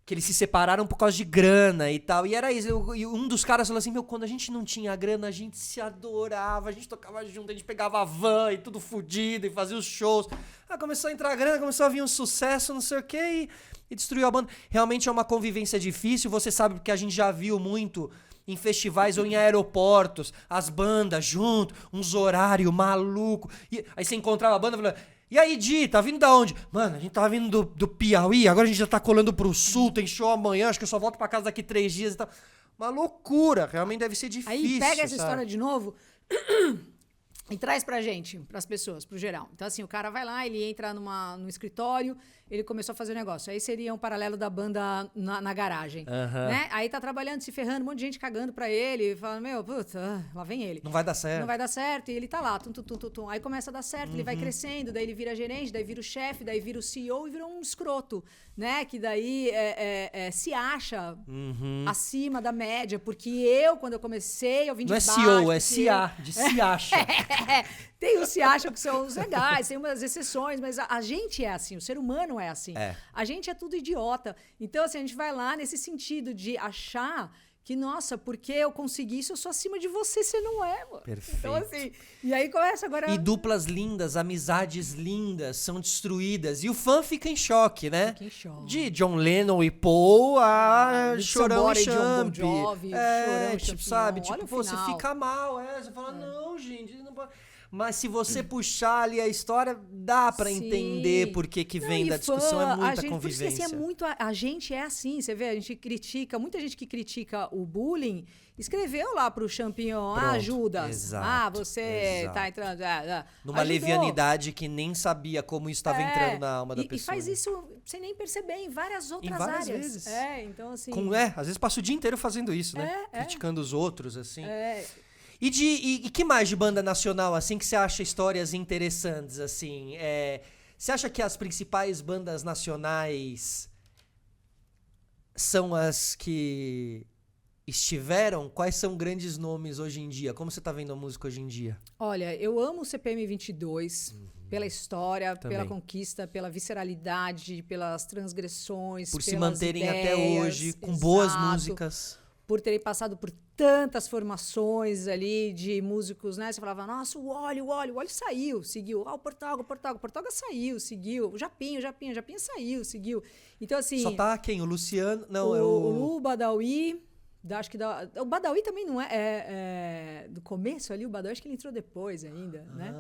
Que eles se separaram por causa de grana e tal. E era isso. E um dos caras falou assim, quando a gente não tinha grana, a gente se adorava, a gente tocava junto, a gente pegava a van e tudo fudido e fazia os shows. Começou a entrar grana, começou a vir um sucesso, não sei o quê, e destruiu a banda. Realmente é uma convivência difícil, você sabe, porque a gente já viu muito em festivais ou em aeroportos, as bandas junto, uns horários malucos. Aí você encontrava a banda e falava... E aí, Di, tá vindo da onde? Mano, a gente tava vindo do Piauí, agora a gente já tá colando pro sul, tem show amanhã, acho que eu só volto pra casa daqui 3 dias e tal. Uma loucura, realmente deve ser difícil. Aí pega essa história de novo e traz pra gente, pras pessoas, pro geral. Então assim, o cara vai lá, ele entra no escritório, ele começou a fazer um negócio. Aí seria um paralelo da banda na garagem, né? Aí tá trabalhando, se ferrando, um monte de gente cagando pra ele, falando, puta, lá vem ele. Não vai dar certo. Não vai dar certo, e ele tá lá, tum. Aí começa a dar certo, ele vai crescendo, daí ele vira gerente, daí vira o chefe, daí vira o CEO e vira um escroto, né? Que daí se acha acima da média, porque quando eu comecei, eu vim de baixo. Não é CEO, se acha. Tem os se acham que são os legais, tem umas exceções, mas a gente é assim, o ser humano é assim. A gente é tudo idiota. Então, assim, a gente vai lá nesse sentido de achar que, nossa, porque eu consegui isso, eu sou acima de você não é, mano. Perfeito. Então, assim, e aí começa agora... E duplas lindas, amizades lindas são destruídas. E o fã fica em choque, né? Fica em choque. De John Lennon e Paul Chorão e Champ. Chorão e tipo, sabe? Tipo, você fica mal, você fala, não, gente, não pode... mas se você puxar ali a história, dá pra entender por que vem da discussão, é muita convivência. Por isso que, assim, a gente é assim, você vê, a gente critica, muita gente que critica o bullying, escreveu lá pro Champignon, Judas, exato, você tá entrando... Numa levianidade que nem sabia como isso estava entrando na alma da pessoa. E faz isso sem nem perceber em várias outras várias áreas. vezes. Então assim... Às vezes passa o dia inteiro fazendo isso, né? Criticando os outros, assim. E que mais de banda nacional, assim, que você acha histórias interessantes, assim? Você acha que as principais bandas nacionais são as que estiveram? Quais são grandes nomes hoje em dia? Como você tá vendo a música hoje em dia? Olha, eu amo o CPM 22 pela história, Também. pela conquista, pela visceralidade, pelas transgressões, Por pelas se manterem ideias, até hoje, com boas músicas. Por terem passado por tantas formações ali de músicos, né? Você falava, nossa, o Oli saiu, seguiu. O Portaga saiu, seguiu. O Japinha saiu, seguiu. Então, assim... Só tá quem? O Luciano? Não, o Lu, Badawi... o Badawi também não do começo ali, o Badawi acho que ele entrou depois ainda, né?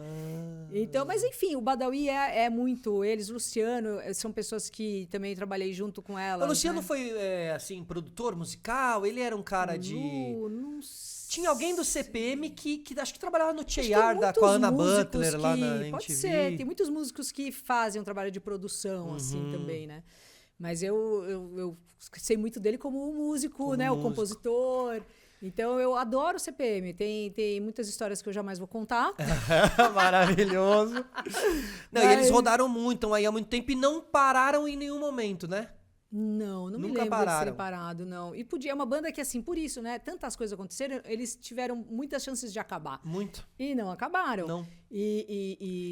Então, mas enfim, o Badawi é muito eles, o Luciano, são pessoas que também trabalhei junto com elas. O Luciano foi, assim, produtor musical? Ele era um cara de... Não sei. Tinha alguém do CPM que acho que trabalhava no T.A.R. com a Ana Butler lá na MTV. Pode ser, tem muitos músicos que fazem um trabalho de produção, assim, também, né? Mas eu sei muito dele como músico, né? O compositor. Então, eu adoro o CPM. Tem muitas histórias que eu jamais vou contar. Maravilhoso. Não, e eles rodaram muito, estão aí há muito tempo e não pararam em nenhum momento, né? Não me Nunca lembro pararam. de terem parado, não. E é uma banda que, assim, por isso, né? Tantas coisas aconteceram, eles tiveram muitas chances de acabar. Muito. E não acabaram. Não.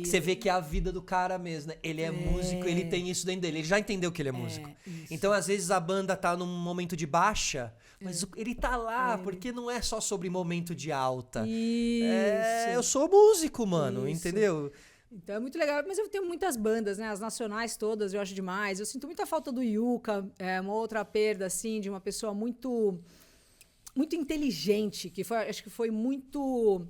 Você vê que é a vida do cara mesmo, né? Ele é músico, ele tem isso dentro dele. Ele já entendeu que ele é músico. Isso. Então, às vezes, a banda tá num momento de baixa, mas ele tá lá, porque não é só sobre momento de alta. Isso. Eu sou músico, mano, Isso. entendeu? Então é muito legal, mas eu tenho muitas bandas, né? As nacionais todas eu acho demais. Eu sinto muita falta do Yuka, uma outra perda, assim, de uma pessoa muito inteligente, acho que foi muito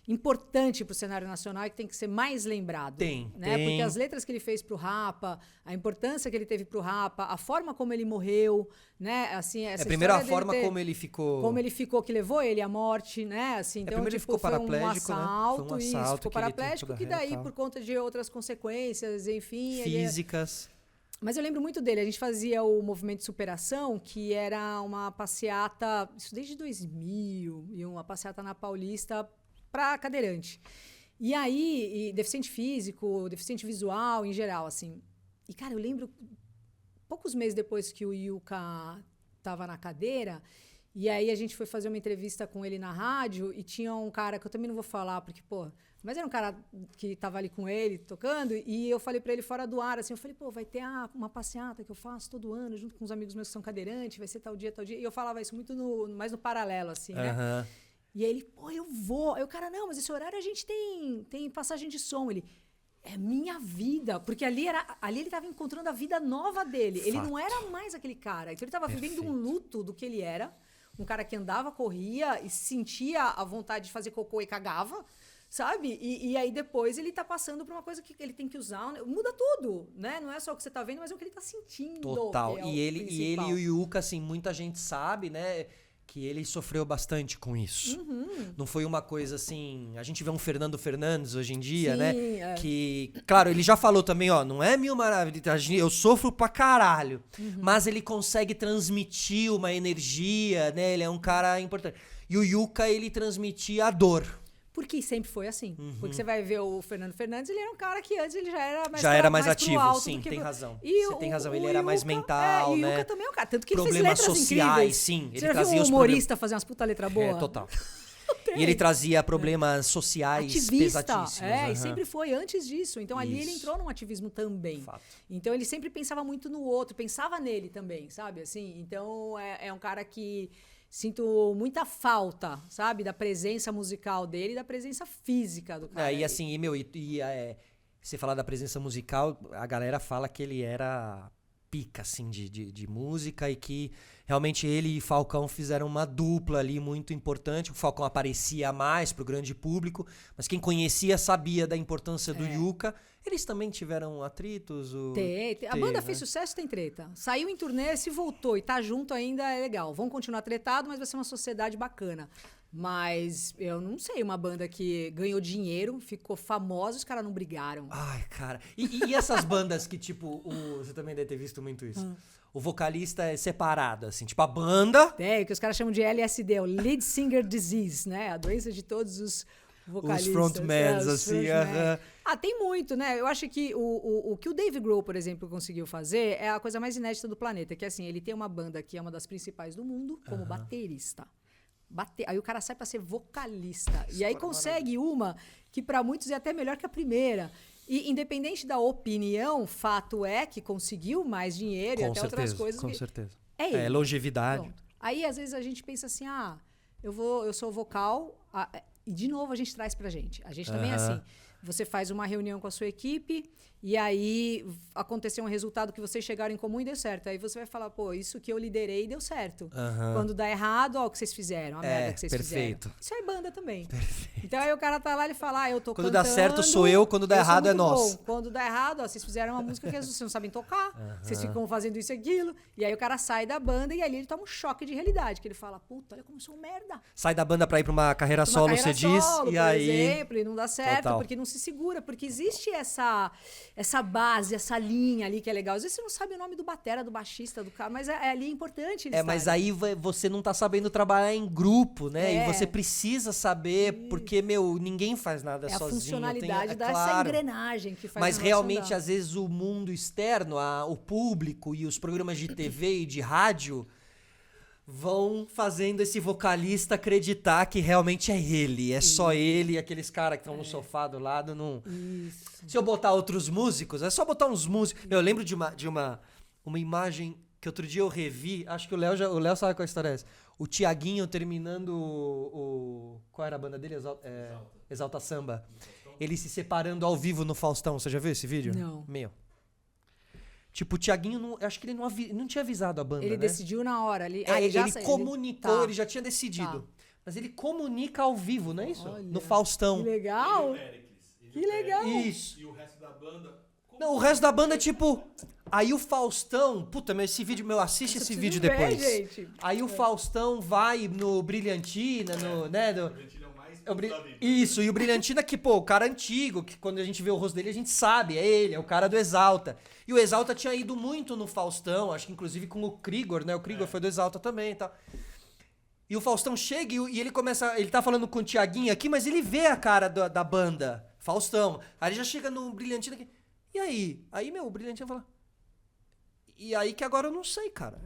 importante pro cenário nacional e que tem que ser mais lembrado. Tem. Porque as letras que ele fez pro Rapa, a importância que ele teve pro Rapa, a forma como ele morreu, né? Assim, essa primeiro a forma como ele ficou. Como ele ficou, que levou ele à morte, né? Assim, então, primeiro ele ficou paraplégico, foi um assalto, né? isso, ficou que paraplégico, que daí, por conta de outras consequências, enfim... Físicas. Mas eu lembro muito dele. A gente fazia o Movimento de Superação, que era uma passeata, isso desde 2000, e uma passeata na Paulista para cadeirante. E aí, deficiente físico, deficiente visual, em geral, assim. E, cara, eu lembro, poucos meses depois que o Yuka estava na cadeira, e aí a gente foi fazer uma entrevista com ele na rádio, e tinha um cara, que eu também não vou falar, porque, pô... Mas era um cara que estava ali com ele, tocando, e eu falei para ele fora do ar, assim, eu falei, pô, vai ter uma passeata que eu faço todo ano, junto com os amigos meus que são cadeirantes, vai ser tal dia. E eu falava isso muito mais no paralelo, assim, né? E aí ele, pô, eu vou. Aí o cara, não, mas esse horário a gente tem passagem de som. Ele, é minha vida. Porque ali ele estava encontrando a vida nova dele. Fato. Ele não era mais aquele cara. Então ele estava vivendo um luto do que ele era. Um cara que andava, corria e sentia a vontade de fazer cocô e cagava. Sabe? E aí depois ele tá passando por uma coisa que ele tem que usar. Muda tudo, né? Não é só o que você tá vendo, mas é o que ele tá sentindo. Total. É e ele e o Yuka, assim, muita gente sabe, né? Que ele sofreu bastante com isso. Não foi uma coisa assim... A gente vê um Fernando Fernandes hoje em dia, né? Que, claro, ele já falou também, ó, não é mil maravilhas, eu sofro pra caralho. Mas ele consegue transmitir uma energia, né? Ele é um cara importante. E o Yuka, ele transmitia a dor. Porque sempre foi assim. Porque você vai ver o Fernando Fernandes, ele era um cara que antes ele já era mais ativo, alto sim, tem razão. E você tem razão, ele era mais mental, e né? o Yuka também é um cara. Tanto que ele problemas fez letras sociais, incríveis. sim. Você já viu um humorista fazer umas puta letra boa? Total. E ele trazia problemas sociais ativista, pesadíssimos. e sempre foi antes disso. Então ali ele entrou num ativismo também. Fato. Então ele sempre pensava muito no outro, pensava nele também, sabe? Assim, então é um cara que sinto muita falta, sabe? Da presença musical dele e da presença física do cara. E assim, você falar da presença musical, a galera fala que ele era pica, assim, de música e que realmente ele e Falcão fizeram uma dupla ali muito importante. O Falcão aparecia mais pro grande público, mas quem conhecia sabia da importância do Yucca. Eles também tiveram atritos? A banda fez sucesso, tem treta. Saiu em turnê, se voltou e tá junto ainda é legal. Vão continuar tretado, mas vai ser uma sociedade bacana. Mas eu não sei, uma banda que ganhou dinheiro, ficou famosa, os caras não brigaram. Ai, cara. E essas bandas que, tipo, você também deve ter visto muito isso. O vocalista é separado, assim, tipo a banda... É, que os caras chamam de LSD, o Lead Singer Disease, né? A doença de todos os vocalistas. Os frontmans, assim. Tem muito, né? Eu acho que o que o Dave Grohl, por exemplo, conseguiu fazer é a coisa mais inédita do planeta, que assim, ele tem uma banda que é uma das principais do mundo como baterista. Aí o cara sai pra ser vocalista. E aí consegue uma que pra muitos é até melhor que a primeira. E independente da opinião, fato é que conseguiu mais dinheiro e até outras coisas. Com certeza. É ele. É longevidade. Pronto. Aí às vezes a gente pensa assim, eu sou vocal, e de novo a gente traz pra gente. A gente também é assim. Você faz uma reunião com a sua equipe e aí aconteceu um resultado que vocês chegaram em comum e deu certo. Aí você vai falar, pô, isso que eu liderei deu certo. Quando dá errado, ó o que vocês fizeram, a merda que vocês fizeram. Isso é banda também. Perfeito. Então aí o cara tá lá e fala, eu tô quando cantando... Quando dá certo sou eu, quando dá errado é nós. Quando dá errado, vocês fizeram uma música que vocês não sabem tocar, vocês ficam fazendo isso e aquilo, e aí o cara sai da banda e ali ele toma um choque de realidade, que ele fala, puta, olha como eu sou um merda. Sai da banda pra ir pra uma carreira solo, você diz, e aí... por exemplo, e não dá certo, porque não se segura, porque existe essa base, essa linha ali que é legal. Às vezes você não sabe o nome do batera, do baixista, do cara, mas ali é importante eles mas aí você não tá sabendo trabalhar em grupo, né? E você precisa saber, porque, ninguém faz nada sozinho. A funcionalidade dessa engrenagem que faz. Mas realmente, às vezes, o mundo externo, o público e os programas de TV e de rádio vão fazendo esse vocalista acreditar que realmente é ele. É só ele e aqueles caras que estão no sofá do lado. Não... Se eu botar outros músicos, é só botar uns músicos. Eu lembro de uma imagem que outro dia eu revi. Acho que o Léo sabe qual história é essa. O Tiaguinho terminando qual era a banda dele? Exalta Samba. Ele se separando ao vivo no Faustão. Você já viu esse vídeo? Não. Tipo, o Thiaguinho, acho que ele não tinha avisado a banda, Ele decidiu na hora. Ele comunicou, ele já tinha decidido. Mas ele comunica ao vivo, não é isso? Olha, no Faustão. Que legal! Que legal! Isso. E o resto da banda... Não, o resto da banda é tipo... Aí o Faustão... Puta, mas esse vídeo... assiste esse vídeo depois. Gente. Aí o Faustão vai no Brilhantina, né? Isso, e o Brilhantina que, o cara antigo, que quando a gente vê o rosto dele, a gente sabe, é ele, é o cara do Exalta. E o Exalta tinha ido muito no Faustão, acho que inclusive com o Krigor, né? O Krigor foi do Exalta também e tal. E o Faustão chega e ele começa... Ele tá falando com o Thiaguinho aqui, mas ele vê a cara da banda, Faustão. Aí ele já chega no Brilhantina aqui. E aí? Aí, o Brilhantina fala... E aí que agora eu não sei, cara.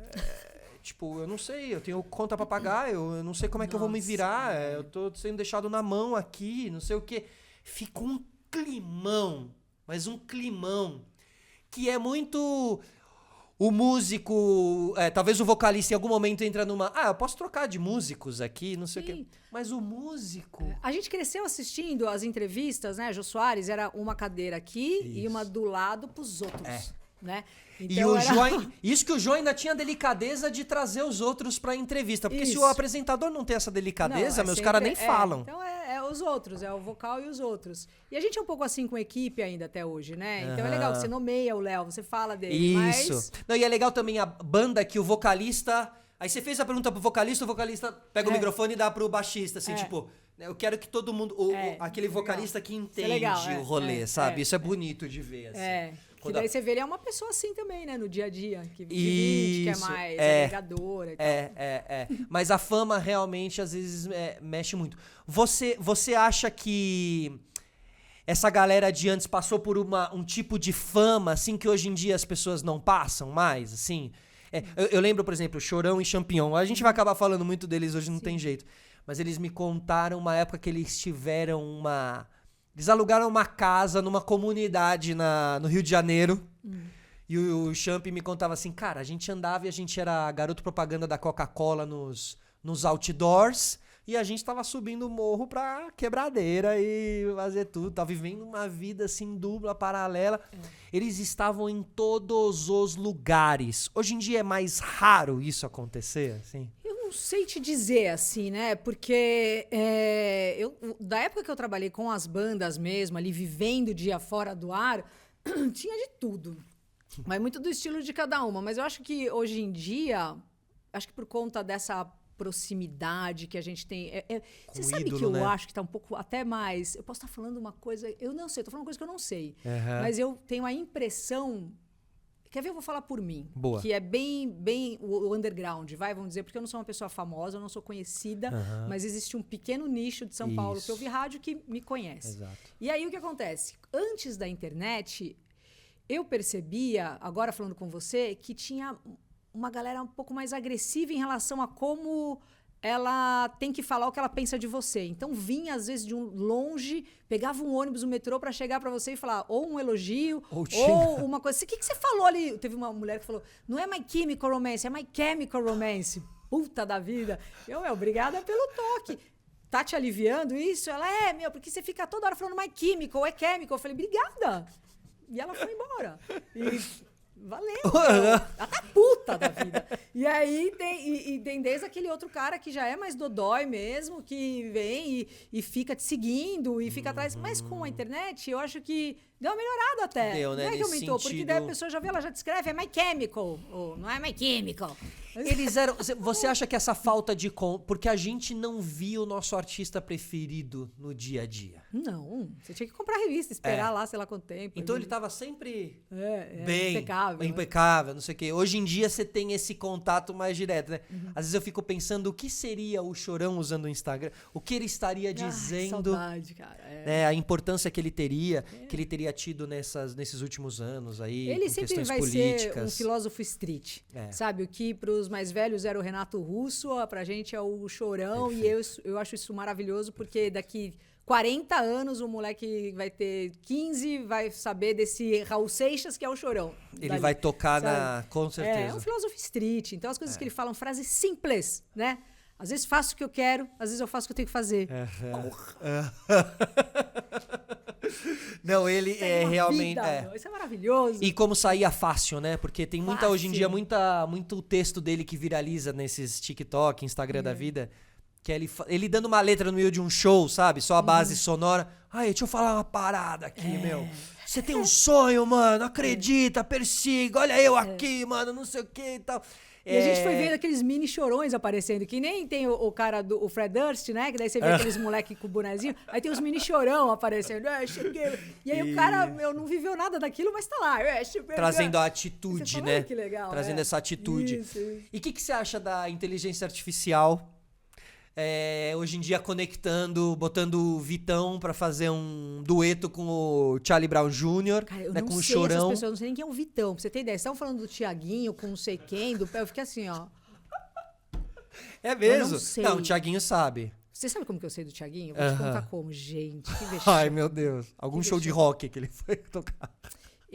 Tipo, eu não sei, eu tenho conta pra pagar, eu não sei como é que eu vou me virar, eu tô sendo deixado na mão aqui, não sei o quê. Fica um climão, mas um climão, que é muito... O músico, talvez o vocalista em algum momento entra numa... eu posso trocar de músicos aqui, não sei o quê. Mas o músico... A gente cresceu assistindo as entrevistas, né? Jô Soares era uma cadeira aqui e uma do lado pros outros, né? Então, isso que o Jô ainda tinha a delicadeza de trazer os outros pra entrevista. Porque se o apresentador não tem essa delicadeza, meus caras nem falam. Então é os outros, é o vocal e os outros. E a gente é um pouco assim com equipe ainda até hoje, né? Então é legal, você nomeia o Léo, você fala dele. Isso. Mas... Não, e é legal também a banda que o vocalista... Aí você fez a pergunta pro vocalista, o vocalista pega o microfone e dá pro baixista, assim, tipo... Eu quero que todo mundo... aquele vocalista que entende o rolê, sabe? Isso é bonito de ver, assim. Que daí você vê, ele é uma pessoa assim também, né? No dia a dia. Que divide, que é mais agregadora e tal. Mas a fama realmente, às vezes, mexe muito. Você acha que essa galera de antes passou por um tipo de fama, assim, que hoje em dia as pessoas não passam mais, assim? Eu lembro, por exemplo, Chorão e Champignon. A gente vai acabar falando muito deles hoje, não tem jeito. Mas eles me contaram uma época que eles tiveram Eles alugaram uma casa numa comunidade no Rio de Janeiro. E o Champ me contava assim, cara, a gente andava e a gente era garoto propaganda da Coca-Cola nos outdoors. E a gente tava subindo o morro pra quebradeira e fazer tudo. Tava vivendo uma vida assim, dupla, paralela. Eles estavam em todos os lugares. Hoje em dia é mais raro isso acontecer, assim? Eu não sei te dizer assim, né? Porque da época que eu trabalhei com as bandas mesmo, ali vivendo o dia fora do ar, tinha de tudo. Mas muito do estilo de cada uma. Mas eu acho que hoje em dia, acho que por conta dessa proximidade que a gente tem. Você sabe ídolo, que eu né? acho que tá um pouco até mais. Eu posso estar falando uma coisa. Eu não sei, tô falando uma coisa que eu não sei. Uhum. Mas eu tenho a impressão. Quer ver? Eu vou falar por mim. Boa. Que é bem o underground, vamos dizer, porque eu não sou uma pessoa famosa, eu não sou conhecida, mas existe um pequeno nicho de São Paulo que ouve rádio que me conhece. Exato. E aí o que acontece? Antes da internet, eu percebia, agora falando com você, que tinha uma galera um pouco mais agressiva em relação a como ela tem que falar o que ela pensa de você. Então vinha às vezes de longe, pegava um ônibus, um metrô para chegar para você e falar ou um elogio ou uma coisa. O que você falou ali? Teve uma mulher que falou: "Não é My Chemical Romance, é My Chemical Romance". Puta da vida. Obrigada pelo toque. Tá te aliviando isso? Ela porque você fica toda hora falando My Chemical, é Chemical. Eu falei: "Obrigada". E ela foi embora. Valeu! Ela tá puta da vida. E aí tem desde aquele outro cara que já é mais dodói mesmo, que vem e fica te seguindo e fica atrás. Mas com a internet, eu acho que deu uma melhorada até. Deu, né? Não é que aumentou, porque daí a pessoa já vê, ela já descreve, é My Chemical, ou não é My Chemical. Eles eram. Você acha que essa falta de. Porque a gente não via o nosso artista preferido no dia a dia. Não, você tinha que comprar revista, esperar lá, sei lá quanto tempo. Então ele tava sempre bem impecável, não sei o quê. Hoje em dia você tem esse contato mais direto, né? Às vezes eu fico pensando o que seria o Chorão usando o Instagram, o que ele estaria dizendo. Saudade, cara. Né, a importância que ele teria tido nesses últimos anos aí. Ele com sempre questões vai políticas. ser um filósofo street. Sabe? O que para os mais velhos era o Renato Russo, pra gente é o Chorão. Perfeito. E eu acho isso maravilhoso, porque daqui 40 anos o moleque vai ter 15, vai saber desse Raul Seixas, que é o Chorão. Ele vai tocar com certeza. É um filósofo street. Então as coisas que ele fala, frases simples, né? Às vezes faço o que eu quero, às vezes eu faço o que eu tenho que fazer. Não, ele é realmente. Isso é maravilhoso. E como saía fácil, né? Porque tem hoje em dia muito texto dele que viraliza nesses TikTok, Instagram da vida. Que é ele dando uma letra no meio de um show, sabe? Só a base sonora. Ai, deixa eu falar uma parada aqui, meu. Você tem um sonho, mano. Acredita, persiga. Olha eu aqui, mano. Não sei o que e tal. E a gente foi vendo aqueles mini chorões aparecendo, que nem tem o cara o Fred Durst, né? Que daí você vê aqueles moleque com o bonezinho. Aí tem os mini chorão aparecendo. Cheguei. E aí o cara, não viveu nada daquilo, mas tá lá. Trazendo a atitude, né? Que legal. Trazendo essa atitude. Isso. E o que você acha da inteligência artificial? Hoje em dia conectando, botando o Vitão pra fazer um dueto com o Charlie Brown Jr., cara, eu né, não com o sei Chorão. Essas pessoas, eu não sei nem quem é o Vitão. Pra você ter ideia, vocês estavam falando do Thiaguinho com não sei quem, eu fiquei assim, ó. É mesmo? Eu não sei. Não, o Thiaguinho sabe. Você sabe como que eu sei do Thiaguinho? Eu vou te contar como, gente. Que vexame. Ai, meu Deus. Algum show de rock que ele foi tocar.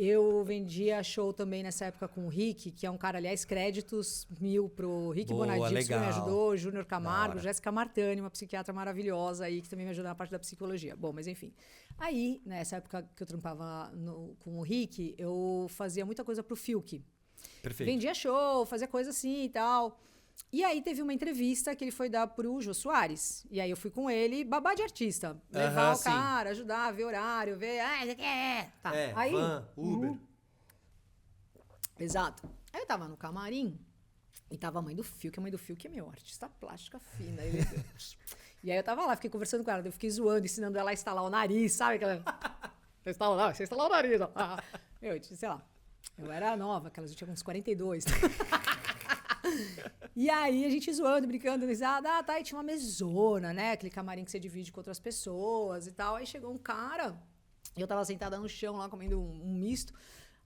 Eu vendia show também nessa época com o Rick, que é um cara, aliás, créditos 1000 pro Rick Bonadinho, que me ajudou, Júnior Camargo, Jéssica Martani, uma psiquiatra maravilhosa aí, que também me ajudou na parte da psicologia. Bom, mas enfim. Aí, nessa época que eu trampava com o Rick, eu fazia muita coisa pro Fiuk. Perfeito. Vendia show, fazia coisa assim e tal. E aí teve uma entrevista que ele foi dar pro Jô Soares. E aí eu fui com ele, babá de artista. Levar o cara, ajudar, ver horário, ver... Tá. Aí, van, Uber. Exato. Aí eu tava no camarim e tava a mãe do Fiuk. A mãe do Fiuk é meu artista plástica fina. E aí eu tava lá, fiquei conversando com ela. Eu fiquei zoando, ensinando ela a instalar o nariz, sabe? Você instalar o nariz. Ó. Eu, sei lá, eu era nova, aquelas eu tinha uns 42. E aí a gente zoando, brincando, risada, e tinha uma mesona, né? Aquele camarim que você divide com outras pessoas e tal. Aí chegou um cara, e eu tava sentada no chão lá, comendo um misto,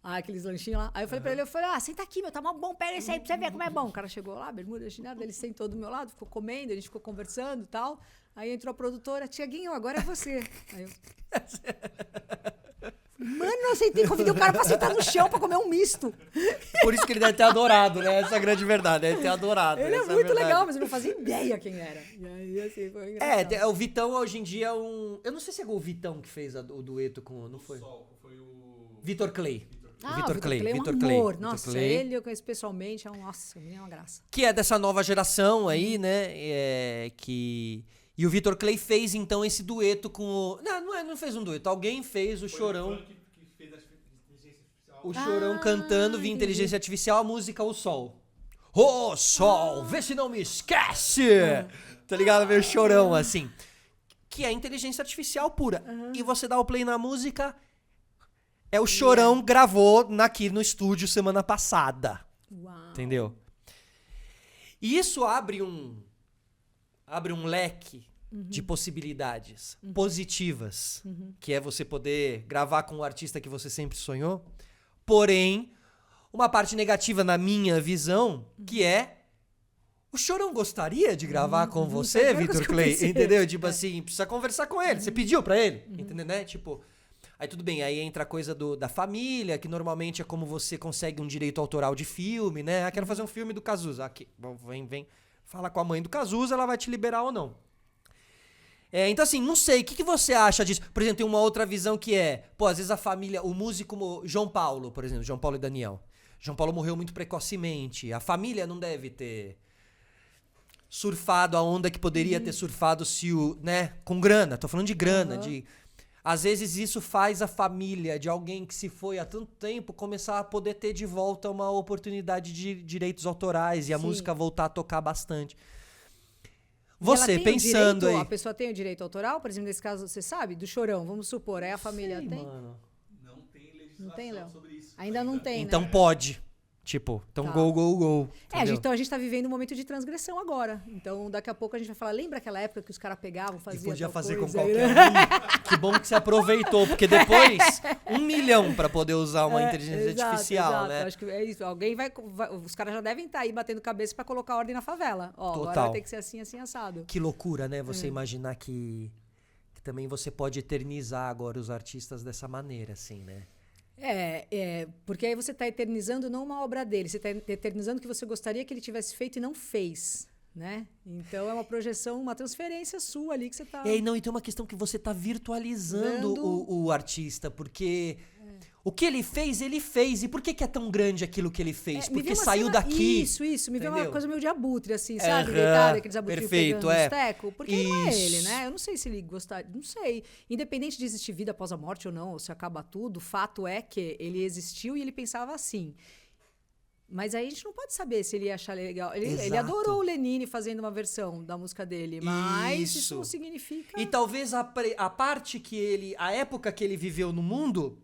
aqueles lanchinhos lá. Aí eu falei pra ele, senta aqui, meu, tá mó bom, pega esse aí pra você ver como é bom. O cara chegou lá, bermuda, chinelo, ele sentou do meu lado, ficou comendo, a gente ficou conversando e tal. Aí entrou a produtora, Tiaguinho, agora é você. Aí eu... Mano eu convidei o cara pra sentar no chão pra comer um misto. Por isso que ele deve ter adorado, né? Essa é a grande verdade, deve ter adorado. Ele é essa muito a verdade. legal, mas eu não fazia ideia quem era. E aí, assim, foi engraçado. O Vitão hoje em dia é um... Eu não sei se é o Vitão que fez o dueto com... Não foi? Foi o... Vitor Clay. Ah, Vitor Clay. é um Vitor amor. Clay. Nossa, Vitor Clay. ele eu conheço pessoalmente, nossa, é uma graça. Que é dessa nova geração aí, né? E o Vitor Clay fez, então, esse dueto com o... Não fez um dueto. Alguém fez o Chorão... que fez a inteligência artificial. O Chorão cantando via inteligência artificial a música O Sol. Ô, Sol, vê se não me esquece! Tá ligado? Meio Chorão, assim. Que é inteligência artificial pura. E você dá o play na música... É o Chorão gravou aqui no estúdio semana passada. Uau. Entendeu? E isso abre um leque de possibilidades positivas, que é você poder gravar com o artista que você sempre sonhou. Porém, uma parte negativa na minha visão, que é o Chorão gostaria de gravar com você, Vitor Clay, entendeu? Tipo assim, precisa conversar com ele. Você pediu pra ele, entendeu, né? Tipo, aí tudo bem, aí entra a coisa da família, que normalmente é como você consegue um direito autoral de filme, né? Ah, quero fazer um filme do Cazuza. Aqui, vem, fala com a mãe do Cazuza, ela vai te liberar ou não. Então assim, não sei, o que você acha disso? Por exemplo, tem uma outra visão que às vezes a família, o músico João Paulo, por exemplo, João Paulo e Daniel. João Paulo morreu muito precocemente, a família não deve ter surfado a onda que poderia ter surfado com grana, tô falando de grana, às vezes isso faz a família de alguém que se foi há tanto tempo começar a poder ter de volta uma oportunidade de direitos autorais e a música voltar a tocar bastante. Você pensando aí... A pessoa tem o direito autoral? Por exemplo, nesse caso, você sabe? Do Chorão, vamos supor. Aí a família tem? Mano. Não tem legislação Não tem, Léo? sobre isso. Ainda não tem, Então né? pode. Então Tá. go. Então a gente tá vivendo um momento de transgressão agora. Então daqui a pouco a gente vai falar, lembra aquela época que os caras pegavam, faziam E podia tal fazer com coisa? qualquer um. Que bom que você aproveitou, porque depois 1 milhão pra poder usar uma inteligência artificial, né? Acho que é isso. Alguém os caras já devem estar aí batendo cabeça pra colocar ordem na favela. Agora Total. vai ter que ser assim, assim, assado. Que loucura, né? Você imaginar que também você pode eternizar agora os artistas dessa maneira, assim, né? Porque aí você está eternizando não uma obra dele, você está eternizando o que você gostaria que ele tivesse feito e não fez, né? Então é uma projeção, uma transferência sua ali que você está... E tem uma questão que você está virtualizando o artista, porque o que ele fez, ele fez. E por que é tão grande aquilo que ele fez? Porque saiu daqui. Isso. Me veio entendeu? uma coisa meio de abutre, assim, sabe? Deitado, aqueles abutrinhos pegando nos tecos. Porque não é ele, né? Eu não sei se ele gostaria... Não sei. Independente de existir vida após a morte ou não, ou se acaba tudo, o fato é que ele existiu e ele pensava assim. Mas aí a gente não pode saber se ele ia achar legal. Ele adorou o Lenine fazendo uma versão da música dele, mas isso não significa... E talvez a parte que a época que ele viveu no mundo...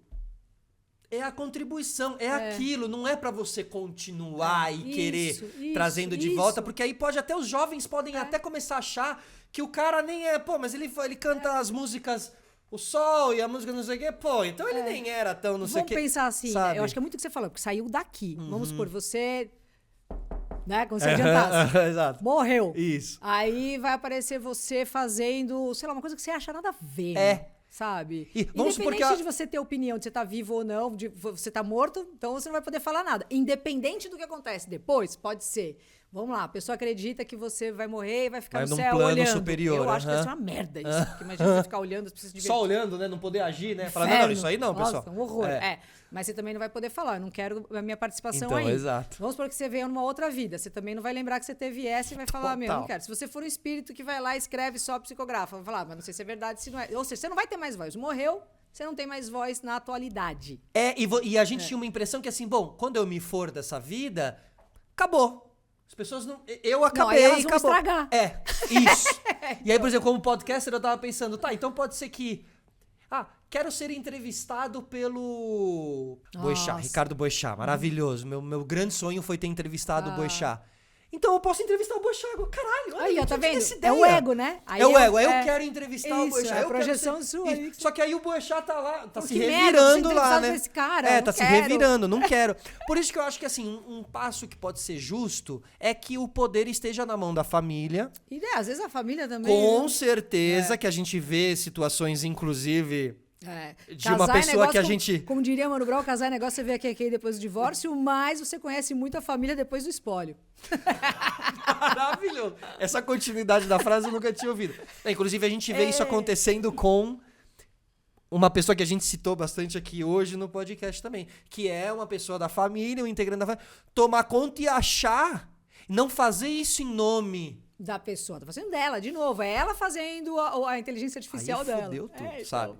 É a contribuição, aquilo, não é pra você continuar e querer trazendo de volta, porque aí os jovens podem até começar a achar que o cara nem mas ele canta as músicas O Sol e a música não sei o quê, então ele nem era tão não sei o quê. Vamos pensar assim, sabe? Eu acho que é muito o que você falou, porque saiu daqui. Vamos supor, você, né, como se adiantasse, Exato. morreu. Isso. Aí vai aparecer você fazendo, sei lá, uma coisa que você acha nada a ver. Sabe? Vamos supor Independente de você ter opinião de você tá vivo ou não, de você tá morto, então você não vai poder falar nada. Independente do que acontece depois, pode ser. Vamos lá, a pessoa acredita que você vai morrer e vai ficar no céu plano olhando. superior. Eu acho que deve ser uma merda isso. Porque imagina você ficar olhando, as pessoas Só olhando, né? Não poder agir, né? Falar, não, isso aí não, pessoal. Nossa, um horror. Mas você também não vai poder falar, eu não quero a minha participação então, aí. Exato. Vamos supor que você veio numa outra vida. Você também não vai lembrar que você teve essa e vai falar, não quero. Se você for um espírito que vai lá, escreve, só psicografa, vai falar, mas não sei se é verdade, se não é. Ou seja, você não vai ter mais voz. Morreu, você não tem mais voz na atualidade. E a gente tinha uma impressão que assim, quando eu me for dessa vida, acabou. As pessoas não... Eu acabei, elas vão acabou. estragar. Isso. E aí, por exemplo, como podcaster, eu tava pensando, então pode ser que... quero ser entrevistado pelo Boechat, Ricardo Boechat, maravilhoso. Meu grande sonho foi ter entrevistado o Boechat. Então eu posso entrevistar o Boechat. Caralho, olha, aí, tá vendo? essa ideia. É o ego, né? Aí o ego. Aí eu quero entrevistar o Boechat. É a projeção sua. Só que aí o Boechat tá lá, tá se merda, revirando lá, né? Esse cara, tá se revirando, não quero. Por isso que eu acho que assim, um passo que pode ser justo é que o poder esteja na mão da família. E às vezes a família também. Com certeza que a gente vê situações, inclusive... de uma pessoa que a gente... Como diria Mano Brown, casar é negócio, você vê aqui depois do divórcio, mas você conhece muito a família depois do espólio. Maravilhoso. Essa continuidade da frase eu nunca tinha ouvido. Inclusive, a gente vê isso acontecendo com uma pessoa que a gente citou bastante aqui hoje no podcast também, que é uma pessoa da família, um integrante da família, tomar conta e achar, não fazer isso em nome da pessoa. Tá fazendo dela, de novo. É ela fazendo a inteligência artificial dela. Fudeu tudo, então, sabe?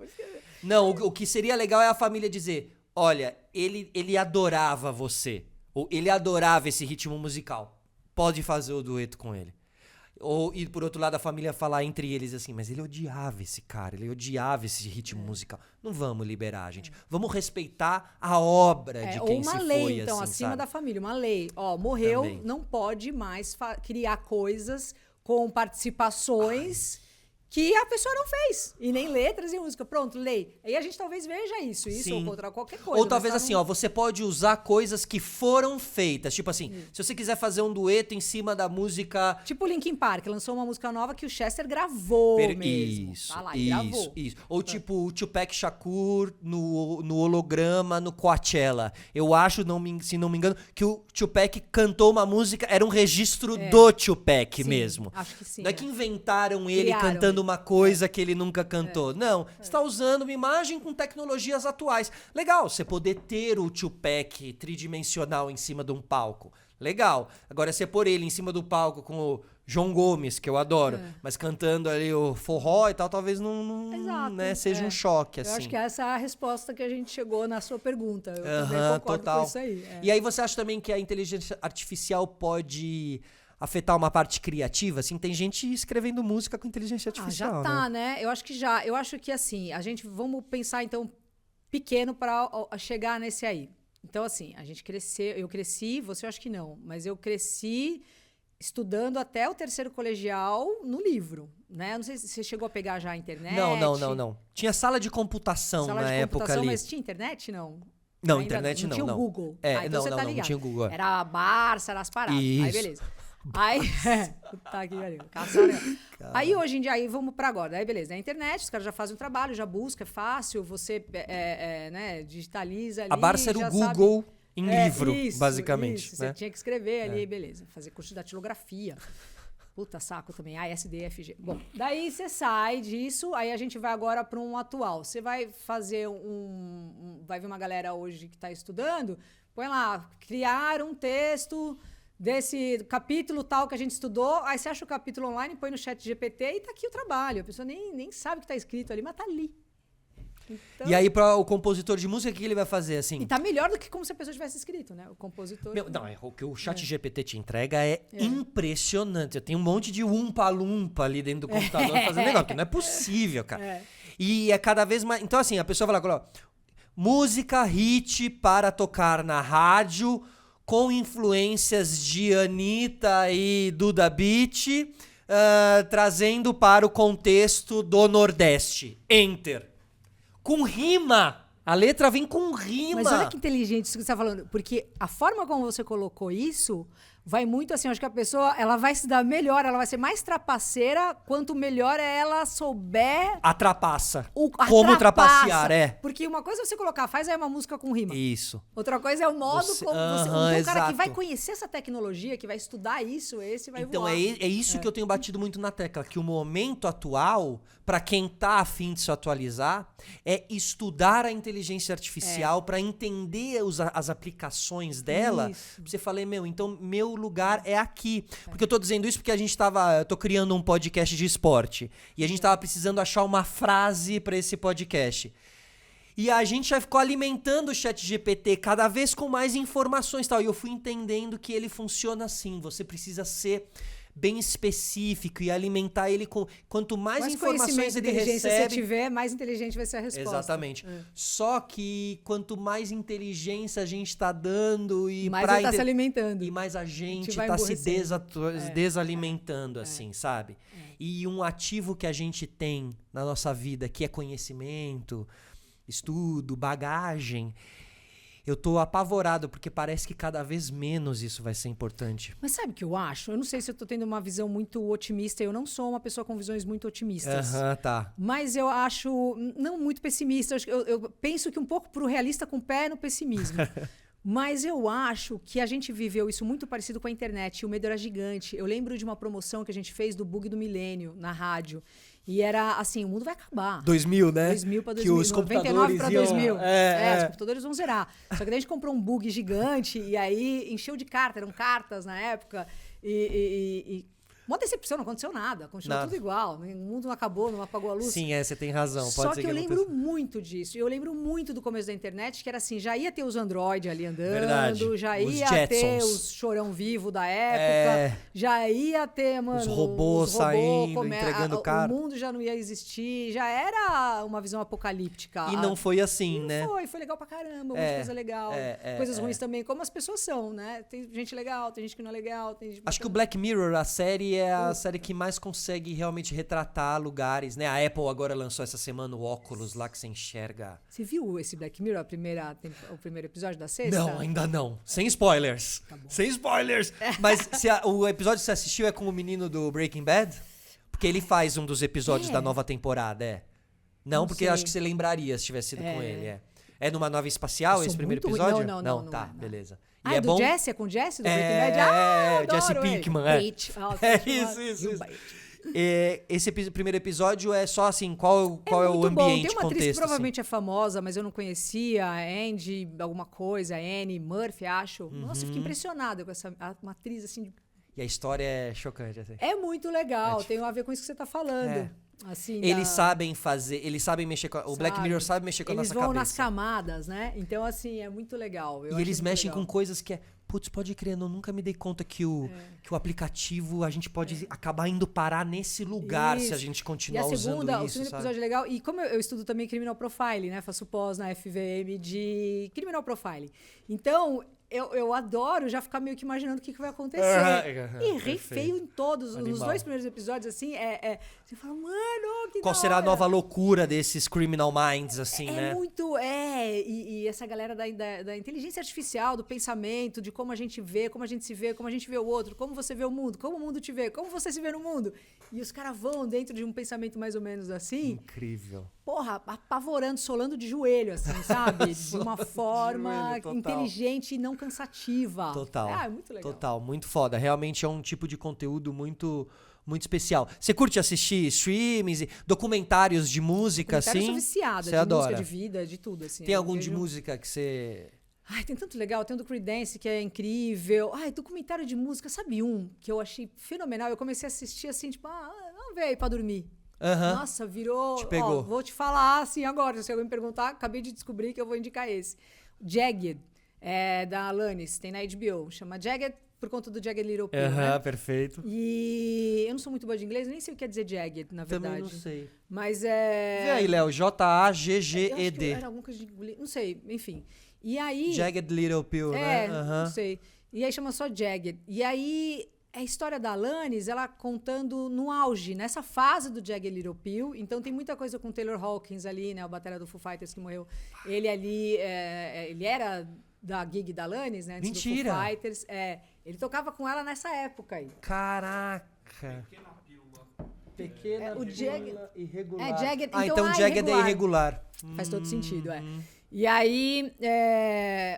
Não, o que seria legal é a família dizer, olha, ele adorava você, ou ele adorava esse ritmo musical, pode fazer o dueto com ele. Ou, e por outro lado, a família falar entre eles assim, mas ele odiava esse cara, ele odiava esse ritmo musical. Não vamos liberar, gente. Vamos respeitar a obra de quem se foi. Ou uma lei, então, assim, acima sabe? da família. Uma lei. Ó, morreu, Também. não pode mais criar coisas com participações que a pessoa não fez. E nem letras e música. Pronto, lei. Aí a gente talvez veja isso Sim. ou contra qualquer coisa. Ou talvez assim, ó, você pode usar coisas que foram feitas. Tipo assim, se você quiser fazer um dueto em cima da música... Tipo o Linkin Park, lançou uma música nova que o Chester gravou mesmo. Isso, Tá lá, e gravou. isso. Ou tipo o Tupac Shakur no holograma no Coachella. Eu acho, se não me engano, que o Tupac cantou uma música, era um registro do Tupac Sim, mesmo. acho que sim. Não é que inventaram ele Criaram cantando uma coisa que ele nunca cantou. Não, você está usando uma imagem com tecnologias atuais. Legal, você poder ter o Tupac tridimensional em cima de um palco. Legal. Agora, você pôr ele em cima do palco com o João Gomes, que eu adoro, mas cantando ali o forró e tal, talvez não Exato, né, seja um choque, assim. Eu acho que essa é a resposta que a gente chegou na sua pergunta. Eu também concordo total. com isso aí. E aí você acha também que a inteligência artificial pode afetar uma parte criativa? Assim, tem gente escrevendo música com inteligência artificial, já tá, né? Eu acho que já. Eu acho que assim, vamos pensar então pequeno para chegar nesse aí. Então assim, a gente cresceu, eu cresci, você eu acho que não, mas eu cresci estudando até o terceiro colegial no livro, né? Não sei se você chegou a pegar já a internet. Não. Tinha sala de computação na época ali. Mas tinha internet, não? Não, Ainda internet não. Não tinha o Google. Então você tá ligado. não tinha o Google. Era a Barça, era as paradas. Isso. Aí, beleza. Aí, tá aqui, aí hoje em dia, aí vamos pra agora. Aí, beleza, na internet, os caras já fazem o trabalho, já busca, é fácil, você né, digitaliza ali. A Barça era o Google em livro, basicamente. Isso, né? você tinha que escrever ali, beleza. Fazer curso de datilografia. Puta saco também, ASDFG. Bom, daí você sai disso, aí a gente vai agora para um atual. Você vai fazer vai ver uma galera hoje que está estudando, põe lá, criar um texto desse capítulo tal que a gente estudou, aí você acha o capítulo online, põe no chat GPT e tá aqui o trabalho. A pessoa nem sabe o que tá escrito ali, mas tá ali. Então, e aí, para o compositor de música, o que ele vai fazer, assim? E tá melhor do que como se a pessoa tivesse escrito, né? O compositor... O que o chat GPT te entrega é impressionante. Eu tenho um monte de umpa-lumpa ali dentro do computador fazendo negócio, porque não é possível, cara. E é cada vez mais... Então, assim, a pessoa vai lá, música hit para tocar na rádio com influências de Anitta e Duda Beat, trazendo para o contexto do Nordeste. Enter. Com rima. A letra vem com rima. Mas olha que inteligente isso que você está falando. Porque a forma como você colocou isso vai muito assim. Eu acho que a pessoa ela vai se dar melhor, ela vai ser mais trapaceira quanto melhor ela souber... Atrapaça. Como trapacear, Porque uma coisa é você colocar, faz aí uma música com rima. Isso. Outra coisa é o modo como você... Um cara que vai exato. conhecer essa tecnologia, que vai estudar isso, esse vai Então, voar. é isso que eu tenho batido muito na tecla, que o momento atual, para quem tá afim de se atualizar, é estudar a inteligência artificial para entender as aplicações dela. Isso. Você falei, então meu lugar é aqui. Porque eu tô dizendo isso porque eu tô criando um podcast de esporte. E a gente tava precisando achar uma frase para esse podcast. E a gente já ficou alimentando o chat GPT cada vez com mais informações e tal. E eu fui entendendo que ele funciona assim. Você precisa ser bem específico e alimentar ele com... Quanto mais informações ele recebe... você tiver, mais inteligente vai ser a resposta. Exatamente. Só que quanto mais inteligência a gente está dando e mais ele tá se alimentando. E mais a gente vai está se emborrecendo. desalimentando, assim, sabe? E um ativo que a gente tem na nossa vida, que é conhecimento, estudo, bagagem... eu tô apavorado, porque parece que cada vez menos isso vai ser importante. Mas sabe o que eu acho? Eu não sei se eu tô tendo uma visão muito otimista. Eu não sou uma pessoa com visões muito otimistas. Aham, tá. Mas eu acho não muito pessimista. Eu penso que um pouco pro realista com o pé no pessimismo. Mas eu acho que a gente viveu isso muito parecido com a internet. E o medo era gigante. Eu lembro de uma promoção que a gente fez do Bug do Milênio na rádio. E era assim, o mundo vai acabar. 2000, né? 2000 para Que 2000, os 99 para 2000. Os Os computadores vão zerar. Só que daí a gente comprou um bug gigante e aí encheu de cartas, eram cartas na época. E uma decepção, não aconteceu nada. Continuou tudo igual. O mundo não acabou, não apagou a luz. Sim, você tem razão. Pode Só ser que eu não lembro tenha- muito disso. Eu lembro muito do começo da internet, que era assim, já ia ter os Android ali andando, Verdade. já Os ia ter Jetsons. os chorão vivo da época, já ia ter, mano, Os robôs saindo, entregando carta. O mundo já não ia existir, já era uma visão apocalíptica. E não foi assim, Não né? foi legal pra caramba, muita coisa legal. Coisas ruins também, como as pessoas são, né? Tem gente legal, tem gente que não é legal, tem gente Acho que o Black Mirror, a série, é a série que mais consegue realmente retratar lugares, né? A Apple agora lançou essa semana o óculos lá que você enxerga. Você viu esse Black Mirror, o primeiro episódio da sexta? Não, ainda não. Sem spoilers. Sem spoilers. Mas o episódio que você assistiu é com o menino do Breaking Bad? Porque ele faz um dos episódios da nova temporada, Não, Não porque sei. acho que você lembraria se tivesse sido com ele, É numa nave espacial Eu esse sou primeiro muito ruim. episódio? Não, tá, não. beleza. Ah, E é do Jesse? É com o Jesse do Breaking Bad? Jesse adoro ele. Pinkman, Bitch. Isso. Esse primeiro episódio é só assim, qual é o muito ambiente, bom. Tem uma atriz que contexto, provavelmente é famosa, mas eu não conhecia, a Andy, alguma coisa, Annie Murphy, acho. Nossa, eu fiquei impressionada com uma atriz assim. E a história é chocante, assim. É muito legal, tem a ver com isso que você tá falando. Assim, Eles sabem mexer com... O Black Mirror sabe mexer com a nossa Eles vão cabeça. nas camadas, né? Então, assim, é muito legal. E eles mexem com coisas que putz, pode crer, eu nunca me dei conta que o aplicativo, a gente pode acabar indo parar nesse lugar se a gente continuar usando isso, o segundo episódio é legal. E como eu estudo também Criminal Profiling, né? Faço pós na FVM de Criminal Profiling. Então, eu adoro já ficar meio que imaginando o que vai acontecer. E ri feio em todos. Nos 2 primeiros episódios, assim, você fala, mano, que Qual da será a hora. nova loucura desses Criminal Minds, assim, né? É muito, e essa galera da inteligência artificial, do pensamento, de como a gente vê, como a gente se vê, como a gente vê o outro, como você vê o mundo, como o mundo te vê, como você se vê no mundo. E os caras vão dentro de um pensamento mais ou menos assim, Incrível. porra, apavorando, solando de joelho, assim, sabe? De uma forma joelho, total. inteligente e não cansativa. Total. É muito legal. Total, muito foda. Realmente é um tipo de conteúdo muito especial. Você curte assistir streams, documentários de música, Eu sou assim? viciada Você de adora? música, de vida, de tudo, assim. Tem Eu algum de vejo- música que você... Ai, tem tanto legal. Tem o do Creedence, que é incrível. Ai, documentário de música. Sabe um que eu achei fenomenal? Eu comecei a assistir assim, tipo, vamos ver aí pra dormir. Aham. Nossa, virou... Te pegou. Ó, vou te falar assim agora. Se alguém me perguntar, acabei de descobrir que eu vou indicar esse. Jagged, da Alanis. Tem na HBO. Chama Jagged por conta do Jagged Little Pill, né? Perfeito. E eu não sou muito boa de inglês, nem sei o que quer dizer Jagged, na verdade. Também não sei. Mas é... Vê aí, Léo. Eu acho que Jagged. era alguma coisa de inglês. Não sei, enfim. E aí... Jagged Little Pill, né? Não sei. E aí chama só Jagged. E aí, a história da Alanis, ela contando no auge, nessa fase do Jagged Little Pill. Então tem muita coisa com o Taylor Hawkins ali, né? O batera do Foo Fighters que morreu. Ele ali, ele era da gig da Alanis, né? Antes Mentira! do Foo Fighters. Ele tocava com ela nessa época aí. Caraca. Pequena o Jagged- irregular. Jagged, então então, Jagged é irregular. Faz todo sentido, E aí,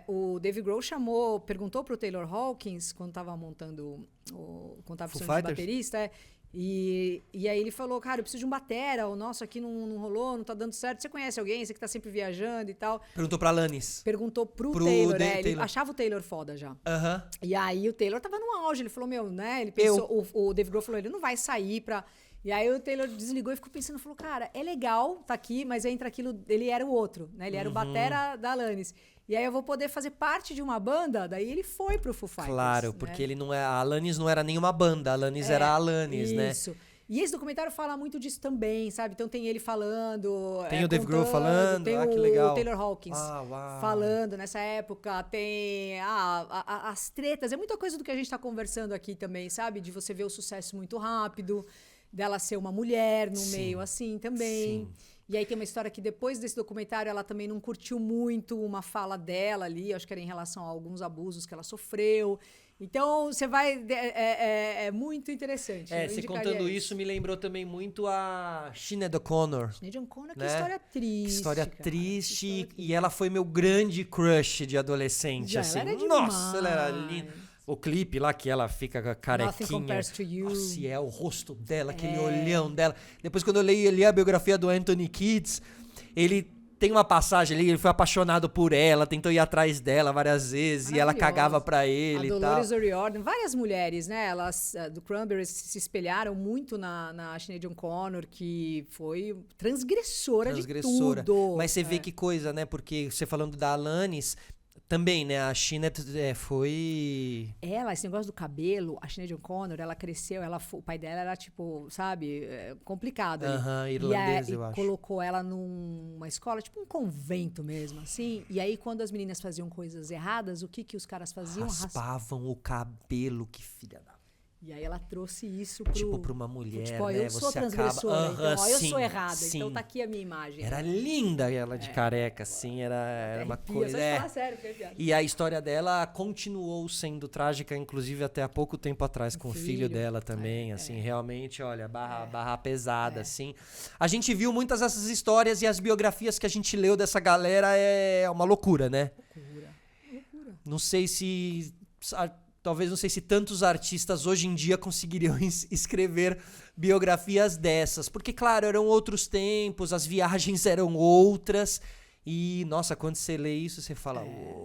o Dave Grohl perguntou pro Taylor Hawkins, quando tava montando, quando tava Foo precisando de Fighters? baterista, e aí ele falou, cara, eu preciso de um batera, o nosso aqui não rolou, não tá dando certo, você conhece alguém, você que tá sempre viajando e tal. Perguntou pra Alanis. Perguntou pro Pro Taylor, Dave ele Taylor. achava o Taylor foda já. Aham. E aí o Taylor tava no auge, ele falou, né, ele pensou, o Dave Grohl falou, ele não vai sair pra... E aí o Taylor desligou e ficou pensando, falou, cara, é legal tá aqui, mas entra aquilo, ele era o outro, né, ele era o batera da Alanis. E aí eu vou poder fazer parte de uma banda, daí ele foi pro Foo Fighters. Claro, né? porque ele não é... A Alanis não era nenhuma banda, a Alanis era a Alanis, né? Isso. E esse documentário fala muito disso também, sabe? Então tem ele falando. Tem o Dave Grohl contando, falando, tem que o legal. Taylor Hawkins Uau. falando nessa época. Tem as tretas. É muita coisa do que a gente tá conversando aqui também, sabe? De você ver o sucesso muito rápido, dela ser uma mulher no Sim. meio assim também. Sim. E aí tem uma história que depois desse documentário ela também não curtiu muito uma fala dela ali, acho que era em relação a alguns abusos que ela sofreu. Então, você vai... É muito interessante. Eu Você indicaria contando isso me lembrou também muito a Sinéad O'Connor. Sinéad O'Connor, que né? história triste. História cara. triste. Que história E ela foi meu grande crush de adolescente, Já, assim. ela era Nossa, ela era demais. linda. O clipe lá que ela fica com a Nothing carequinha. Compares to You. Nossa, e é o rosto dela, aquele olhão dela. Depois, quando eu li a biografia do Anthony Kiedis, ele tem uma passagem ali, ele foi apaixonado por ela, tentou ir atrás dela várias vezes, e ela cagava pra ele A e tal. Dolores O'Riordan, várias mulheres, né? Elas do Cranberries se espelharam muito na Sinéad O'Connor, que foi transgressora de tudo. Mas você vê que coisa, né? Porque você falando da Alanis, também, né? A Sinéad foi... Ela, esse negócio do cabelo, a Sinéad O'Connor, ela cresceu, o pai dela era tipo, sabe, complicado. ali. Irlandês, e eu acho. colocou ela numa escola, tipo um convento mesmo, assim. E aí, quando as meninas faziam coisas erradas, o que os caras faziam? Raspavam o cabelo, que filha da... E aí ela trouxe isso pro... Tipo, pra uma mulher, tipo, ó, né? eu sou Você transgressora, acaba... então, ó, eu sim, sou errada, sim. então tá aqui a minha imagem. Era linda ela de careca, assim, era uma Arrepia, coisa... só de falar sério, que é piada. E a história dela continuou sendo trágica, inclusive até há pouco tempo atrás, com o filho dela também, assim, realmente, olha, barra pesada, assim. A gente viu muitas dessas histórias e as biografias que a gente leu dessa galera é uma loucura, né? Loucura. Não sei se... Talvez não sei se tantos artistas hoje em dia conseguiriam escrever biografias dessas. Porque, claro, eram outros tempos, as viagens eram outras. E, nossa, quando você lê isso, você fala...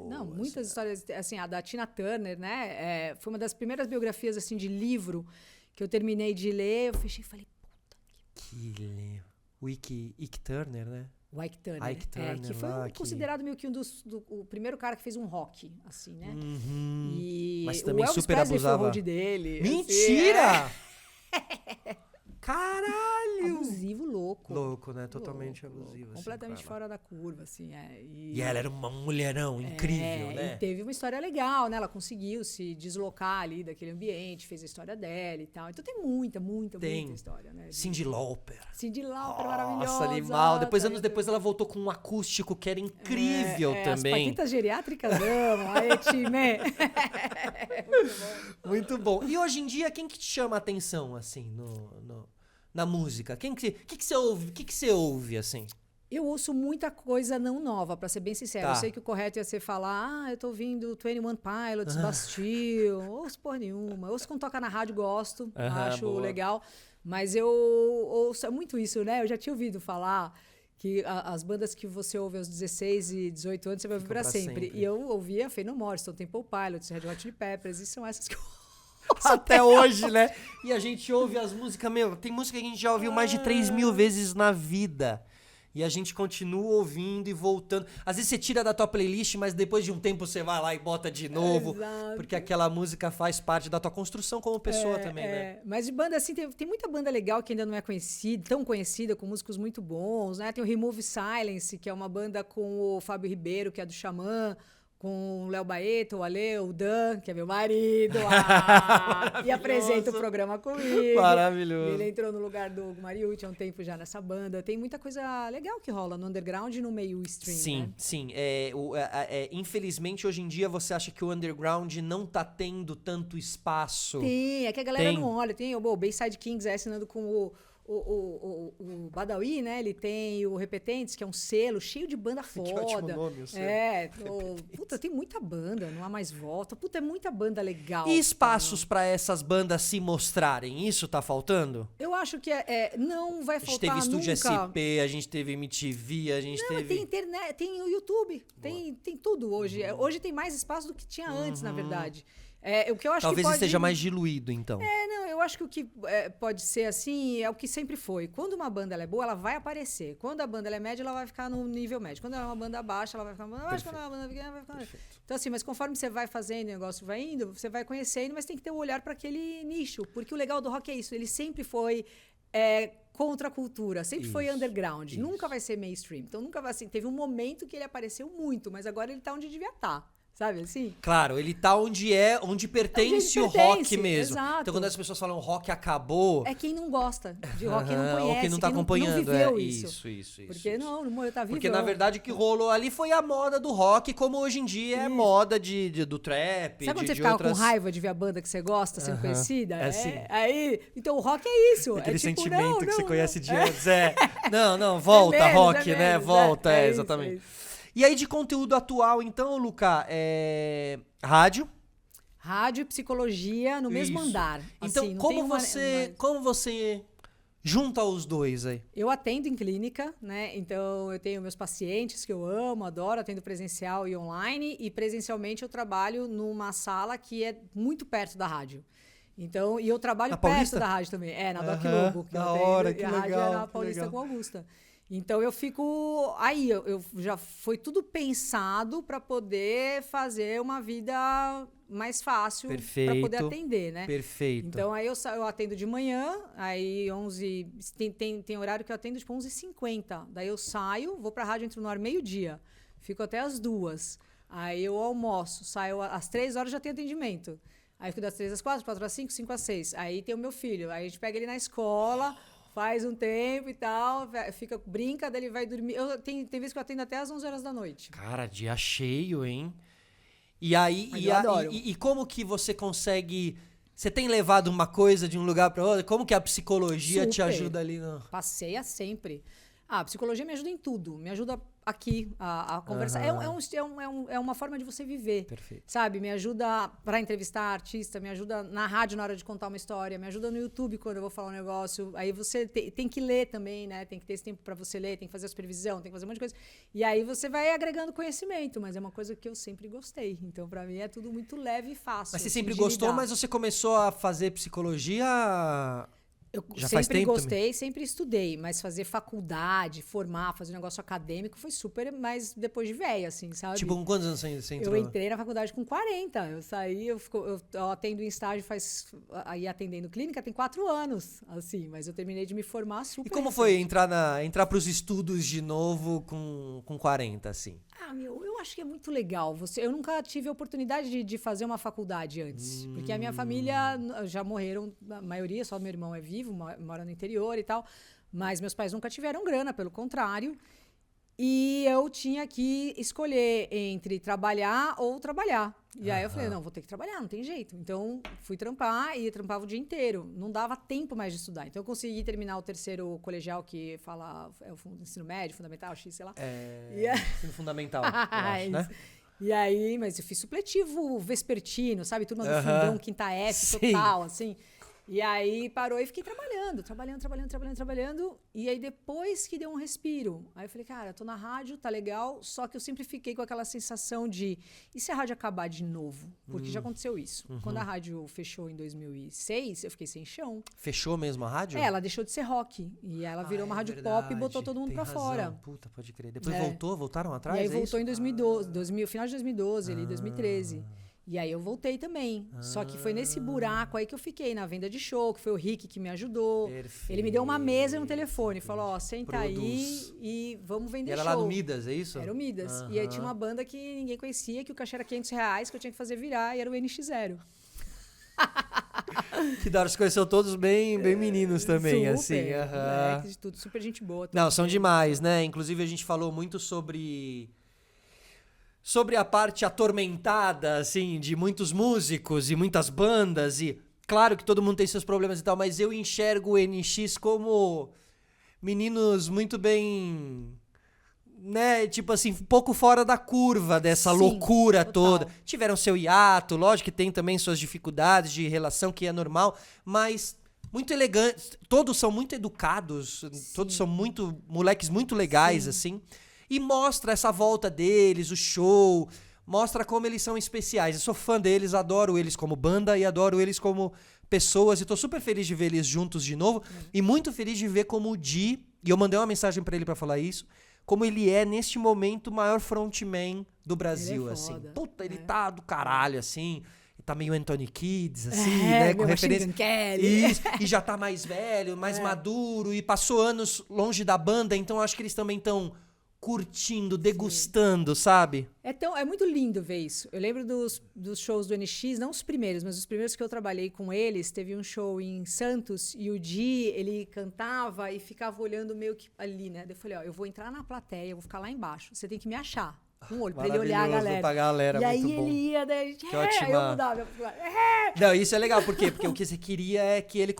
Não, muitas histórias, assim, a da Tina Turner, né? Foi uma das primeiras biografias, assim, de livro que eu terminei de ler. Eu fechei e falei, puta que... Que livro. O Ike Turner, né? O Ike Turner, que foi considerado meio que o primeiro cara que fez um rock, assim, né? Uhum. E mas também o Elvis super Presley abusava. foi o road dele. Mentira! Assim, Caralho! abusivo, louco. Louco, né? Totalmente Louco, abusivo. assim, completamente com ela. fora da curva, assim. E ela era uma mulherão incrível, né? E teve uma história legal, né? Ela conseguiu se deslocar ali daquele ambiente, fez a história dela e tal. Então tem muita história, né? Cyndi Lauper. Cyndi Lauper, maravilhosa. Nossa, animal. Depois, tá anos depois, ela voltou com um acústico que era incrível As também. paquitas geriátricas amam. Aí, time. Muito bom. E hoje em dia, quem que te chama a atenção, assim, na música? Que você ouve? O que você ouve, assim? Eu ouço muita coisa não nova, pra ser bem sincero. Tá. Eu sei que o correto ia ser falar, eu tô ouvindo 21 Pilots, Bastille, ouço porra nenhuma. Ouço quando toca na rádio, gosto, acho boa. legal. Mas eu ouço, é muito isso, né? Eu já tinha ouvido falar que as bandas que você ouve aos 16 e 18 anos, você vai ouvir pra sempre. E eu ouvia Faith No More, Stone Temple Pilots, Red Hot Chili Peppers, e são essas que eu ouço Até hoje, né? E a gente ouve as músicas, meu, tem música que a gente já ouviu mais de 3.000 vezes na vida. E a gente continua ouvindo e voltando. Às vezes você tira da tua playlist, mas depois de um tempo você vai lá e bota de novo. Exato. Porque aquela música faz parte da tua construção como pessoa também, né? Mas de banda, assim, tem muita banda legal que ainda não é conhecida, tão conhecida, com músicos muito bons, né? Tem o Remove Silence, que é uma banda com o Fábio Ribeiro, que é do Xamã, com o Léo Baeta, o Ale, o Dan, que é meu marido, e apresenta o programa comigo. Maravilhoso. Ele entrou no lugar do Hugo Mariucci há um tempo já nessa banda. Tem muita coisa legal que rola no underground e no meio stream, Sim, né? sim. Infelizmente, hoje em dia, você acha que o underground não tá tendo tanto espaço. Tem, é que a galera Tem. não olha. Tem o Bayside Kings assinando com o Badawi, né? Ele tem o Repetentes, que é um selo cheio de banda foda. Que ótimo nome, o selo. Puta, tem muita banda, não há mais volta. Puta, é muita banda legal. E espaços pra essas bandas se mostrarem? Isso tá faltando? Eu acho que não vai A gente faltar teve Estúdio nunca. SP, a gente teve MTV, a gente Não, teve... tem internet, tem o YouTube, tem tudo hoje. Hoje tem mais espaço do que tinha antes, na verdade. O que eu acho Talvez que pode... esteja mais diluído, então. Não, eu acho que o que pode ser assim é o que sempre foi. Quando uma banda ela é boa, ela vai aparecer. Quando a banda ela é média, ela vai ficar no nível médio. Quando ela é uma banda baixa, ela vai ficar na banda baixa. Quando ela é uma banda pequena, ela vai ficar... Então, assim, mas conforme você vai fazendo, o negócio vai indo, você vai conhecendo, mas tem que ter um olhar para aquele nicho. Porque o legal do rock é isso. Ele sempre foi contra a cultura, sempre foi underground. Nunca vai ser mainstream. Então, nunca vai assim. Teve um momento que ele apareceu muito, mas agora ele tá onde devia estar. Sabe assim? Claro, ele tá onde pertence o pertence, rock mesmo. exato. Então quando as pessoas falam rock acabou... É quem não gosta de rock, quem não Aham, conhece, ou quem não tá não acompanhando. viveu é, isso. Isso. Porque não tá vivendo. Porque na verdade o que rolou ali foi a moda do rock, como hoje em dia é moda do trap, Sabe quando você de ficava outras... com raiva de ver a banda que você gosta sendo conhecida? É assim. Aí, então o rock é isso. Aquele é tipo, sentimento não, que você não, conhece não. de antes. Não, volta, menos, rock, é né? menos, Volta, é isso, exatamente. é isso. E aí, de conteúdo atual, então, Luca, rádio. Rádio e psicologia no mesmo Isso. andar. Então, Assim, não como tem como você junta os dois aí? Eu atendo em clínica, né? Então eu tenho meus pacientes que eu amo, adoro, atendo presencial e online. E presencialmente eu trabalho numa sala que é muito perto da rádio. Então, e eu trabalho Na perto Paulista? da rádio também. Na Doc Aham, Lobo. Que da eu atendo, hora, e que a rádio legal, é na que Paulista legal. com Augusta. Então eu fico aí, eu já foi tudo pensado para poder fazer uma vida mais fácil para poder atender, né? Perfeito. Então aí eu atendo de manhã, aí 11 tem horário que eu atendo tipo 11h50. Daí eu saio, vou para a rádio, entro no ar meio-dia, fico até as 2. Aí eu almoço, saio às 3 horas, já tem atendimento. Aí fico das 3 às 4, 4 às 5, 5 às 6. Aí tem o meu filho, aí a gente pega ele na escola, faz um tempo e tal, brinca, daí ele vai dormir. Tem vezes que eu atendo até às 11 horas da noite. Cara, dia cheio, hein? E aí, Mas eu adoro. e como que você consegue... Você tem levado uma coisa de um lugar para outro? Como que a psicologia te Super. ajuda ali? Passeia sempre. A psicologia me ajuda em tudo. Me ajuda aqui a conversar. É uma forma de você viver. Perfeito. Sabe? Me ajuda para entrevistar artista, me ajuda na rádio na hora de contar uma história, me ajuda no YouTube quando eu vou falar um negócio. Aí você tem que ler também, né? Tem que ter esse tempo para você ler, tem que fazer a supervisão, tem que fazer um monte de coisa. E aí você vai agregando conhecimento, mas é uma coisa que eu sempre gostei. Então, para mim, é tudo muito leve e fácil. Mas você assim, sempre de gostou, lidar. mas você começou a fazer psicologia... Eu Já faz sempre tempo gostei, sempre estudei, mas fazer faculdade, formar, fazer um negócio acadêmico foi super mais depois de velha, assim, sabe? Tipo, com quantos anos você entrou? Eu entrei na faculdade com 40. Eu saí, eu atendo em estágio aí atendendo clínica tem 4 anos, assim, mas eu terminei de me formar super. E como recente. foi entrar pros estudos de novo com 40, assim? Eu acho que é muito legal. Eu nunca tive a oportunidade de fazer uma faculdade antes. Porque a minha família já morreram, a maioria, só meu irmão é vivo, mora no interior e tal. Mas meus pais nunca tiveram grana, pelo contrário. E eu tinha que escolher entre trabalhar ou trabalhar. E aí eu falei, não, vou ter que trabalhar, não tem jeito. Então, fui trampar e trampava o dia inteiro. Não dava tempo mais de estudar. Então, eu consegui terminar o terceiro colegial, que fala é o ensino médio, fundamental, X, sei lá. Ensino fundamental, eu acho, né? E aí, mas eu fiz supletivo vespertino, sabe? Turma do fundão, quinta F, Sim. total, assim. E aí parou e fiquei trabalhando. E aí depois que deu um respiro. Aí eu falei, cara, tô na rádio, tá legal. Só que eu sempre fiquei com aquela sensação de, e se a rádio acabar de novo? Porque já aconteceu isso. Quando a rádio fechou em 2006, eu fiquei sem chão. Fechou mesmo a rádio? Ela deixou de ser rock. E ela virou uma rádio pop e botou todo mundo tem pra razão. fora. Puta, pode crer. Depois É. voltaram atrás? E aí é voltou isso? em 2012, final de 2012, ali, 2013. E aí eu voltei também. Só que foi nesse buraco aí que eu fiquei, na venda de show, que foi o Rick que me ajudou. Perfeito. Ele me deu uma mesa e um telefone. Falou, ó, senta Produz. aí e vamos vender E era show. lá no Midas, é isso? Era o Midas. E aí tinha uma banda que ninguém conhecia, que o cachê era R$500, que eu tinha que fazer virar, e era o NX0. Que da hora, você conheceu todos bem meninos também, Super, assim. moleque de tudo, super gente boa. Não, são demais, né? Inclusive a gente falou muito sobre a parte atormentada, assim, de muitos músicos e muitas bandas. E claro que todo mundo tem seus problemas e tal, mas eu enxergo o NX como meninos muito bem, né? Tipo assim, um pouco fora da curva dessa Sim, loucura total. toda. Tiveram seu hiato, lógico que tem também suas dificuldades de relação, que é normal, mas muito elegantes. Todos são muito educados, todos são moleques muito legais, assim. E mostra essa volta deles, o show, mostra como eles são especiais. Eu sou fã deles, adoro eles como banda e adoro eles como pessoas. E tô super feliz de ver eles juntos de novo. E muito feliz de ver como o Di, e eu mandei uma mensagem pra ele pra falar isso, como ele é, neste momento, o maior frontman do Brasil, Ele é assim. foda. Puta, ele tá do caralho, assim. Ele tá meio Anthony Kids, assim, É, né? Com meu Machine referência. Gun Kelly. Isso, e já tá mais velho, mais maduro, e passou anos longe da banda, então acho que eles também estão curtindo, degustando, sabe? É muito lindo ver isso. Eu lembro dos shows do NX, não os primeiros, mas os primeiros que eu trabalhei com eles. Teve um show em Santos e o Di, ele cantava e ficava olhando meio que ali, né? Daí eu falei, ó, eu vou entrar na plateia, eu vou ficar lá embaixo. Você tem que me achar. Com o olho, pra ele olhar a galera. Pra galera, e aí muito bom. ele ia, daí a gente, Que ótima. eu mudava. Não, isso é legal, por quê? Porque o que você queria é que ele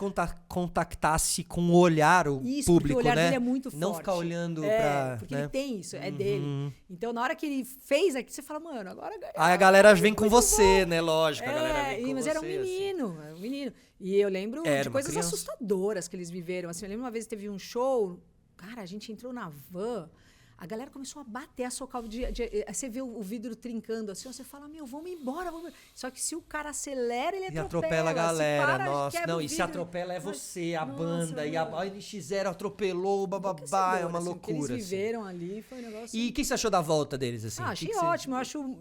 contactasse com o olhar o Isso, público, porque o olhar né? dele é muito forte. Não ficar olhando pra... Porque né? ele tem isso, é dele. Então, na hora que ele fez aqui, você fala, mano, agora... Aí a galera vem com muito você, bom. né? Lógico, a galera vem com mas você. era um menino, era um menino. E eu lembro Era de uma coisas criança. assustadoras que eles viveram. Assim, eu lembro uma vez teve um show, cara, a gente entrou na van, a galera começou a bater, a socar. Você vê o vidro trincando assim, você fala, meu, vamos embora. Só que se o cara acelera, ele atropela a galera, se para, nossa. quebra Não, o e se vidro. atropela é você, a Nossa, banda. E a NX0 atropelou, bababá, é uma assim, o que loucura. eles viveram ali foi um negócio... E o que você achou da volta deles, assim? achei que você- ótimo, eu acho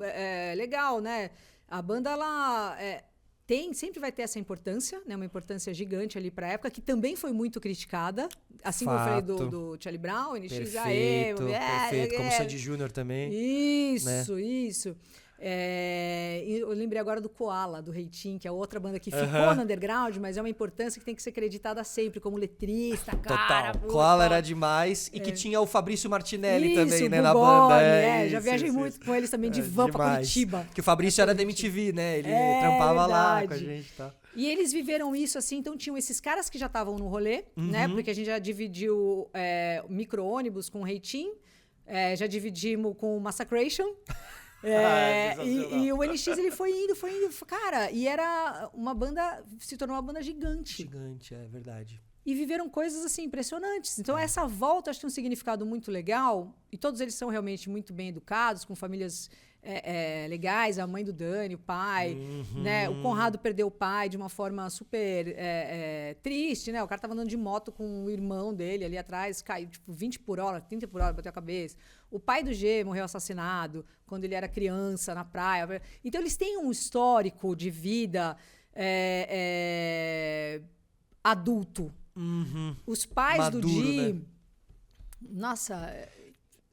legal, né? A banda, ela sempre vai ter essa importância, né? Uma importância gigante ali pra época, que também foi muito criticada. Assim como eu falei Fato. do Charlie Brown, NX, Perfeito, perfeito. Como Sandy Júnior também. Isso. E eu lembrei agora do Koala, do Reitinho, que é outra banda que ficou no underground, mas é uma importância que tem que ser creditada sempre, como letrista, cara. Total. puta, Koala tal. era demais. E que tinha o Fabrício Martinelli Isso, também, né, o na Bugoni, banda. já Isso, viajei isso, muito isso. com eles também de van pra Demais. Curitiba. Que o Fabrício era da MTV, né? Ele trampava lá com a verdade. gente, tá? E eles viveram isso assim, então tinham esses caras que já estavam no rolê, né? Porque a gente já dividiu micro-ônibus com o Reitinho, já dividimos com o Massacration. E o NX ele foi indo, cara, e era uma banda, se tornou uma banda gigante. Gigante, é verdade. E viveram coisas assim impressionantes. Então essa volta acho que tem um significado muito legal, e todos eles são realmente muito bem educados, com famílias legais, a mãe do Dani, o pai, né? O Conrado perdeu o pai de uma forma super triste, né? O cara tava andando de moto com o irmão dele ali atrás, caiu tipo 20 por hora, 30 por hora, bateu a cabeça. O pai do G morreu assassinado quando ele era criança na praia. Então eles têm um histórico de vida adulto. Os pais Maduro, do Di, né? nossa,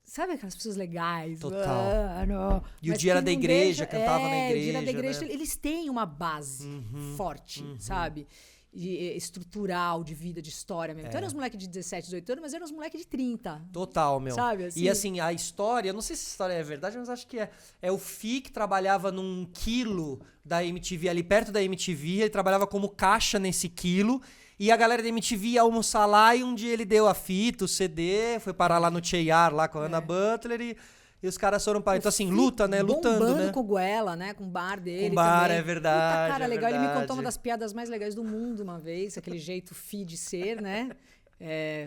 sabe aquelas pessoas legais? Total. Não. E o Mas Di era que da não igreja, deixa- cantava na o Di era da igreja, igreja. né? Eles têm uma base forte, sabe? Estrutural, de vida, de história mesmo. Então eram os moleques de 17, 18 anos, mas eram os moleques de 30. Total, meu. Sabe, assim? E assim, a história, eu não sei se a história é verdade, mas acho que é. É o Fi que trabalhava num quilo da MTV, ali perto da MTV, ele trabalhava como caixa nesse quilo. E a galera da MTV ia almoçar lá e um dia ele deu a fita, o CD, foi parar lá no Cheyar, lá com a Ana Butler e os caras foram para. Então, assim, luta, né? Lutando, bombando né? com o Goela, né? Com o bar dele. Com o bar, também. é verdade, Puta, cara, é legal. Ele me verdade. contou uma das piadas mais legais do mundo uma vez, aquele jeito fi de ser, né?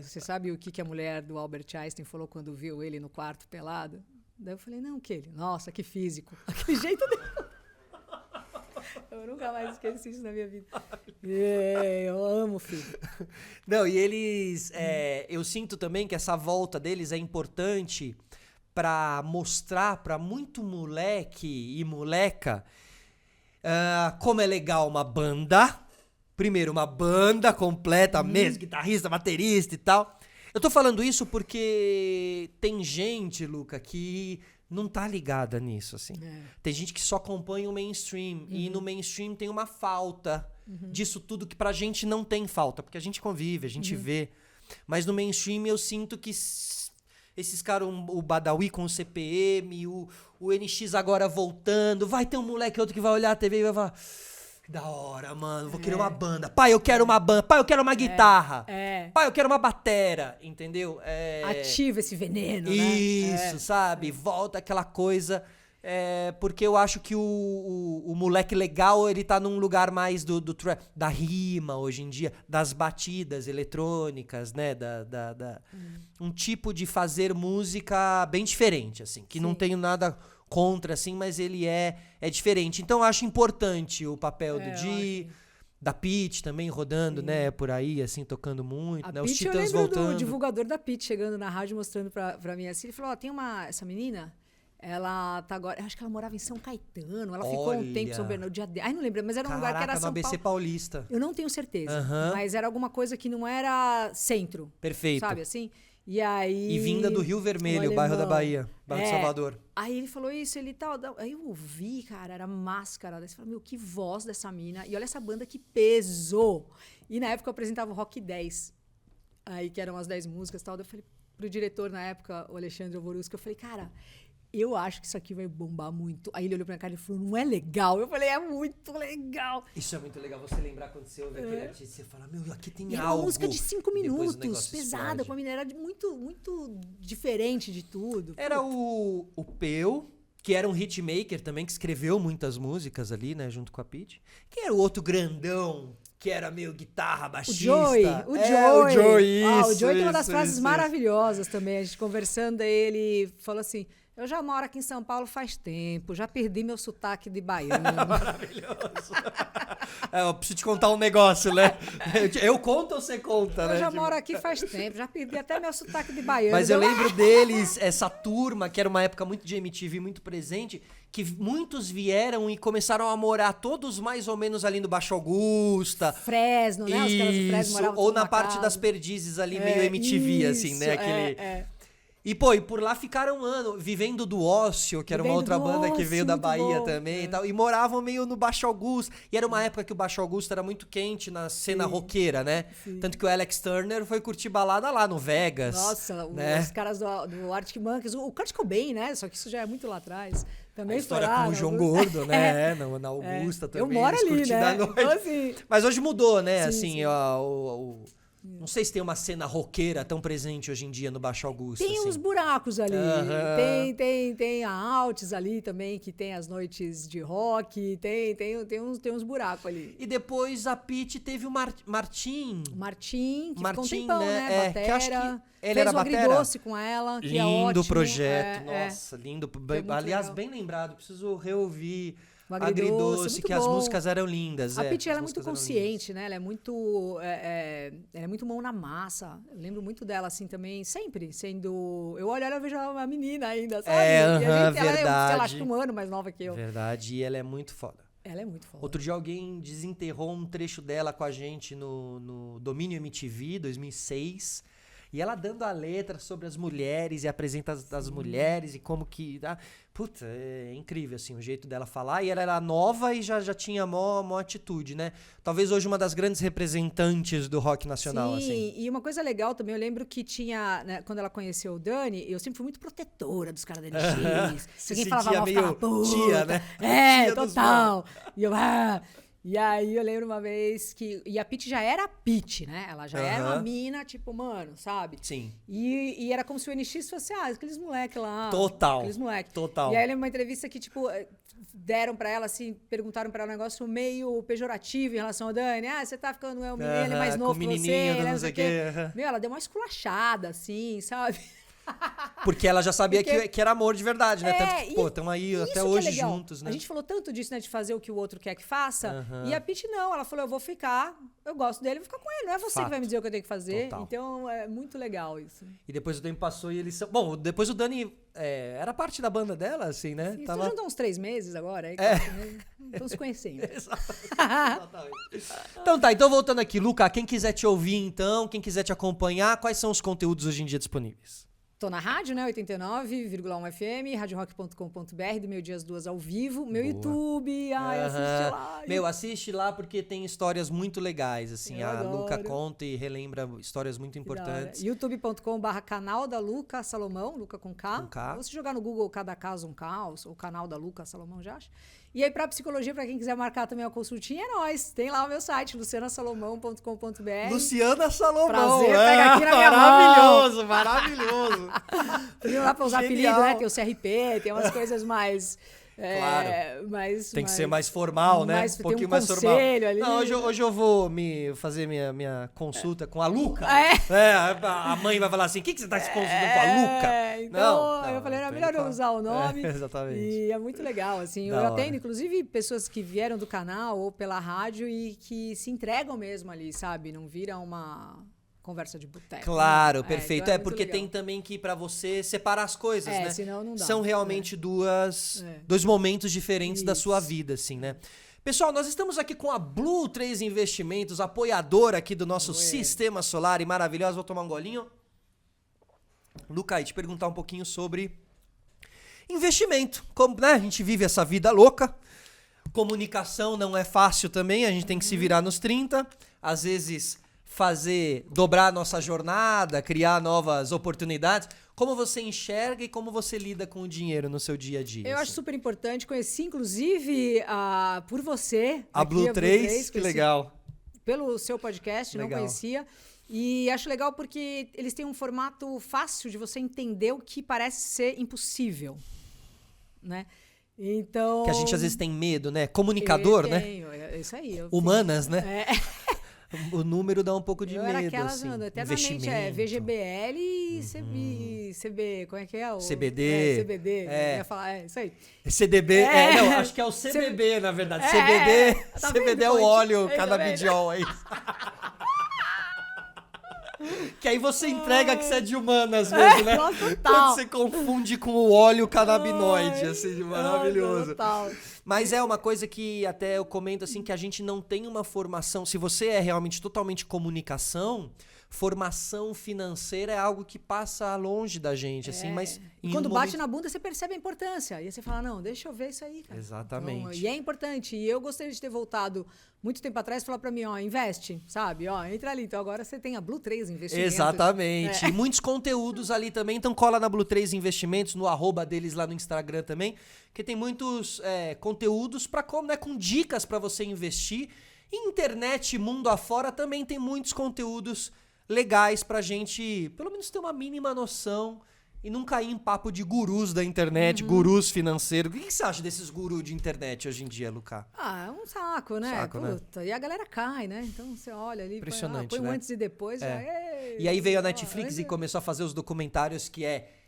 Você sabe o que a mulher do Albert Einstein falou quando viu ele no quarto pelado? Daí eu falei, não, que ele? Nossa, que físico. Aquele jeito dele. Eu nunca mais esqueci isso na minha vida. Eu amo, filho. Não, e eles. Eu sinto também que essa volta deles é importante pra mostrar pra muito moleque e moleca como é legal uma banda. Primeiro, uma banda completa, mesmo, guitarrista, baterista e tal. Eu tô falando isso porque tem gente, Luca, que não tá ligada nisso, assim. Tem gente que só acompanha o mainstream. E no mainstream tem uma falta disso tudo que pra gente não tem falta. Porque a gente convive, a gente vê. Mas no mainstream eu sinto que esses caras, o Badawi com o CPM, o NX agora voltando, vai ter um moleque outro que vai olhar a TV e vai falar... Que da hora, mano, vou querer uma banda. Pai, eu quero uma banda. Pai, eu quero uma guitarra. Pai, eu quero uma batera, entendeu? Ativa esse veneno, né? Isso, sabe? Volta aquela coisa. Porque eu acho que o moleque legal, ele tá num lugar mais da rima hoje em dia, das batidas eletrônicas, né? Um tipo de fazer música bem diferente, assim, que não tenho nada contra, assim, mas ele é diferente. Então eu acho importante o papel do Di, da Pitty também rodando, né, por aí, assim, tocando muito, né? Os Pitty, eu Titãs lembro voltando. do divulgador da Pitty chegando na rádio mostrando pra mim assim, ele falou, tem essa menina, ela tá agora, eu acho que ela morava em São Caetano, ela ficou um tempo em São Bernardo, ai, não lembro, mas era um lugar que era no São ABC Paulo. Paulista. Eu não tenho certeza, mas era alguma coisa que não era centro. Perfeito. Sabe, assim? E aí... E vinda do Rio Vermelho, um bairro da alemão. Bahia, bairro de Salvador. Aí ele falou isso, ele tal. Aí eu ouvi, cara, era Máscara. Daí você falou, meu, que voz dessa mina. E olha essa banda que peso. E na época eu apresentava o Rock 10. Aí que eram as 10 músicas e tal. Daí eu falei pro diretor na época, o Alexandre Ovorusco, eu falei, cara, eu acho que isso aqui vai bombar muito. Aí ele olhou pra minha cara e falou, não é legal? Eu falei, é muito legal. Isso é muito legal, você lembrar quando você ouve aquele artista, você fala, meu, aqui tem E era algo. uma música de 5 E depois o minutos, negócio pesada, explode. com uma mineira muito, muito diferente de tudo. Era o Peu, que era um hitmaker também, que escreveu muitas músicas ali, né, junto com a Pitty. Quem era o outro grandão, que era meio guitarra, O baixista? Joey, o Joey, o isso, Joey tem uma das isso, frases isso. maravilhosas também. A gente conversando, aí ele falou assim, eu já moro aqui em São Paulo faz tempo, já perdi meu sotaque de baiano. Maravilhoso. Eu preciso te contar um negócio, né? Eu conto ou você conta, né? Eu já Tipo, moro aqui faz tempo, já perdi até meu sotaque de baiano. Mas eu lembro deles, essa turma, que era uma época muito de MTV, muito presente, que muitos vieram e começaram a morar todos mais ou menos ali no Baixo Augusta. Fresno, né? Os caras do Fresno Isso, moravam ou tudo na numa parte casa. das Perdizes ali, meio MTV, assim, Isso, né? Aquele... é. E, pô, e por lá ficaram um ano, vivendo do Ócio, que era uma Vivendo outra do banda que Ócio, veio da muito Bahia bom, também é. e tal. E moravam meio no Baixo Augusta. E era uma época que o Baixo Augusta era muito quente na cena roqueira, né? Sim. Tanto que o Alex Turner foi curtir balada lá no Vegas. Nossa, né? os caras do Arctic Monkeys, o Kurt Cobain, né? Só que isso já é muito lá atrás. Também A história foi lá, com o na João Augusta. Gordo, né? Na Augusta Eu também. moro eles ali, curtindo né? à noite. Então, assim, Mas hoje mudou, né? Sim, Assim, sim. não sei se tem uma cena roqueira tão presente hoje em dia no Baixo Augusta. tem assim. uns buracos ali. Aham. Tem a Alts ali também, que tem as noites de rock. Tem uns buracos ali. E depois a Pitty teve o Martim. O Martim, que ficou um Martim, tempão, né? né? É, que acho que Batera. ele Fez era o batera? Agridoce com ela, que é ótimo. Lindo projeto, É, nossa, lindo. muito Aliás, legal. bem lembrado, preciso reouvir O Agridoce, Agridoce, que muito as bom. músicas eram lindas. A é, Pitty, as ela é muito músicas eram lindas. consciente, né? Ela é muito, ela é muito mão na massa. Eu lembro muito dela, assim, também, sempre sendo... Eu olho ela e vejo ela uma menina ainda, sabe? É, E a aham, gente, ela é, sei lá, verdade. acho que um ano mais nova que eu. Verdade, e ela é muito foda. Ela é muito foda. Outro dia alguém desenterrou um trecho dela com a gente no Domínio MTV, 2006. E ela dando a letra sobre as mulheres e apresenta as mulheres e como que... Puta, é incrível, assim, o jeito dela falar. E ela era nova e já tinha mó atitude, né? Talvez hoje uma das grandes representantes do rock nacional, Sim, assim. e uma coisa legal também, eu lembro que tinha, né, quando ela conheceu o Dani, eu sempre fui muito protetora dos caras da NX. Se Se alguém falava sentia mal, eu ficava, meio puta. tia, né? É, Tia dos total. E eu, E aí eu lembro uma vez que... E a Pitty já era a Pitty, né? Ela já era uma Aham. mina, tipo, mano, sabe? Sim, E era como se o NX fosse, aqueles moleque lá. Total. Aqueles moleque. total. E aí eu lembro uma entrevista que, tipo, deram pra ela, assim, perguntaram pra ela um negócio meio pejorativo em relação ao Dani. Você tá ficando um menino, ele é mais Aham, novo com que o você, menininho, né? não sei o quê. aham. Meu, ela deu uma esculachada, assim, sabe? Porque ela já sabia Porque- que era amor de verdade, né? É, Tanto que, e- pô, estão aí Isso até que é hoje legal. juntos, né? A gente falou tanto disso, né? De fazer o que o outro quer que faça. Aham. E a Pitty não. Ela falou, eu vou ficar, eu gosto dele, eu vou ficar com ele. Não é você Fato. que vai me dizer o que eu tenho que fazer. Total. Então, é muito legal isso. E depois o tempo passou e eles são... Bom, depois o Dani era parte da banda dela, assim, né? E Tava... juntam uns 3 meses agora. Aí, estão se conhecendo. Exatamente. Então tá, então voltando aqui, Luca, quem quiser te ouvir então, quem quiser te acompanhar, quais são os conteúdos hoje em dia disponíveis? Tô na rádio, né? 89,1 FM, radiorock.com.br, do meio-dia às 2 ao vivo. Meu Boa. YouTube, assiste Aham. lá. Meu, assiste lá porque tem histórias muito legais, assim. Eu A Luca adoro. conta e relembra histórias muito importantes. youtube.com/canal da Luca Salomão, Luca com K. Com K. Ou se jogar no Google Cada Caso um Caos, ou canal da Luca Salomão, já acha. E aí, pra psicologia, pra quem quiser marcar também a consultinha, é nóis. Tem lá o meu site, lucianasalomão.com.br. Luciana Salomão. Prazer, pega aqui na minha maravilhoso, maravilhoso. Tem lá pra usar Genial. apelido, né? Tem o CRP, tem umas coisas mais... Claro. mais Tem que ser mais formal, né? mais- Um tem pouquinho um mais formal. conselho ali. Não, hoje eu vou fazer minha consulta com a Luca. É. A mãe vai falar assim, o que você tá se consultando com a Luca? Então, Não, eu falei, era tem melhor que eu falar. usar o nome. Exatamente. E é muito legal, assim. Da Eu hora. atendo, inclusive, pessoas que vieram do canal ou pela rádio e que se entregam mesmo ali, sabe? Não vira uma conversa de boteco. Claro, né? perfeito. Então É, muito porque legal. tem também que pra você separar as coisas, né? Senão não dá. São realmente É. dois momentos diferentes da sua Isso. vida, assim, né? Pessoal, nós estamos aqui com a Blue 3 Investimentos, apoiadora aqui do nosso sistema solar e maravilhosa. Vou tomar um golinho. Luca, e te perguntar um pouquinho sobre investimento. Como, né, a gente vive essa vida louca. Comunicação não é fácil também, a gente tem que se virar nos 30. Às vezes dobrar a nossa jornada, criar novas oportunidades. Como você enxerga e como você lida com o dinheiro no seu dia a dia? Eu acho super importante. Conheci, inclusive, por você. A aqui, Blue 3, que legal. Pelo seu podcast, legal. Não conhecia. E acho legal porque eles têm um formato fácil de você entender o que parece ser impossível, né? Então... Que a gente às vezes tem medo, né? Comunicador, né? É isso aí. Humanas, né? O número dá um pouco de eu medo, era aquela, assim. eternamente, VGBL e CB, como é que é? CBD. CBD, eu ia falar, isso aí. CDB, não, acho que é o CBB, na verdade. Tá CBD vendo, é o óleo Ponte? canabidiol aí. Que aí você entrega que você é de humanas mesmo, né? Nossa, Quando você confunde com o óleo canabinoide, assim, maravilhoso. Total. Mas é uma coisa que até eu comento assim, que a gente não tem uma formação. Se você é realmente totalmente comunicação, formação financeira é algo que passa longe da gente, assim, mas... E quando bate na bunda, você percebe a importância. E aí você fala, não, deixa eu ver isso aí, cara. Exatamente. Então, e é importante. E eu gostaria de ter voltado muito tempo atrás e falar pra mim, ó, investe, sabe? Ó, entra ali. Então agora você tem a Blue 3 Investimentos. Exatamente. E muitos conteúdos ali também. Então cola na Blue 3 Investimentos, no @ deles lá no Instagram também, que tem muitos conteúdos com dicas pra você investir. Internet, mundo afora, também tem muitos conteúdos legais pra gente, pelo menos, ter uma mínima noção e não cair em papo de gurus da internet, gurus financeiros. O que você acha desses gurus de internet hoje em dia, Luca? É um saco, né? Puta, e a galera cai, né? Então você olha ali, impressionante, põe né? Um antes e depois. E aí veio a Netflix e começou a fazer os documentários que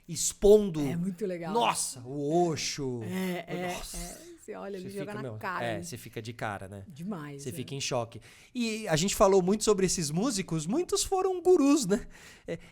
expondo... É muito legal. Nossa, o Osho. Você olha ali, joga na cara. Você fica de cara, né? Demais. Você fica em choque. E a gente falou muito sobre esses músicos, muitos foram gurus, né?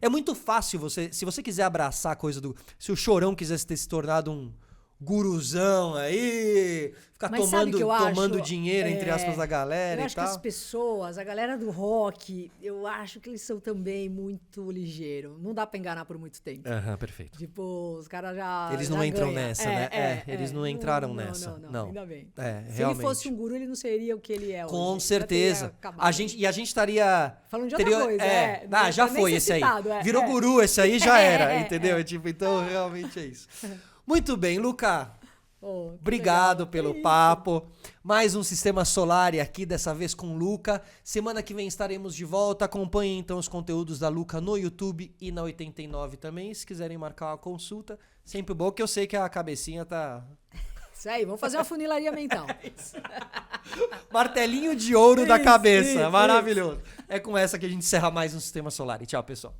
É muito fácil se você quiser abraçar a coisa do... Se o Chorão quisesse ter se tornado um guruzão aí, ficar tomando dinheiro, entre aspas, da galera eu e acho tal. Que as pessoas, a galera do rock, eu acho que eles são também muito ligeiros. Não dá pra enganar por muito tempo. Perfeito. Tipo, os caras já... Eles não entram nessa, né? Eles não entraram nessa. Não, ainda bem. Se realmente. Ele fosse um guru, ele não seria o que ele é hoje. Com certeza. A gente estaria... Falando de outra coisa, já foi esse aí. Virou guru, esse aí já era, entendeu? Tipo, então, realmente é isso. Muito bem, Luca. Obrigado pelo papo. Mais um Sistema Solar aqui, dessa vez com o Luca. Semana que vem estaremos de volta. Acompanhem então os conteúdos da Luca no YouTube e na 89 também. Se quiserem marcar uma consulta, sempre bom, que eu sei que a cabecinha tá... Isso aí, vamos fazer uma funilaria mental. Martelinho de ouro da cabeça. Maravilhoso. É com essa que a gente encerra mais um Sistema Solar. E tchau, pessoal.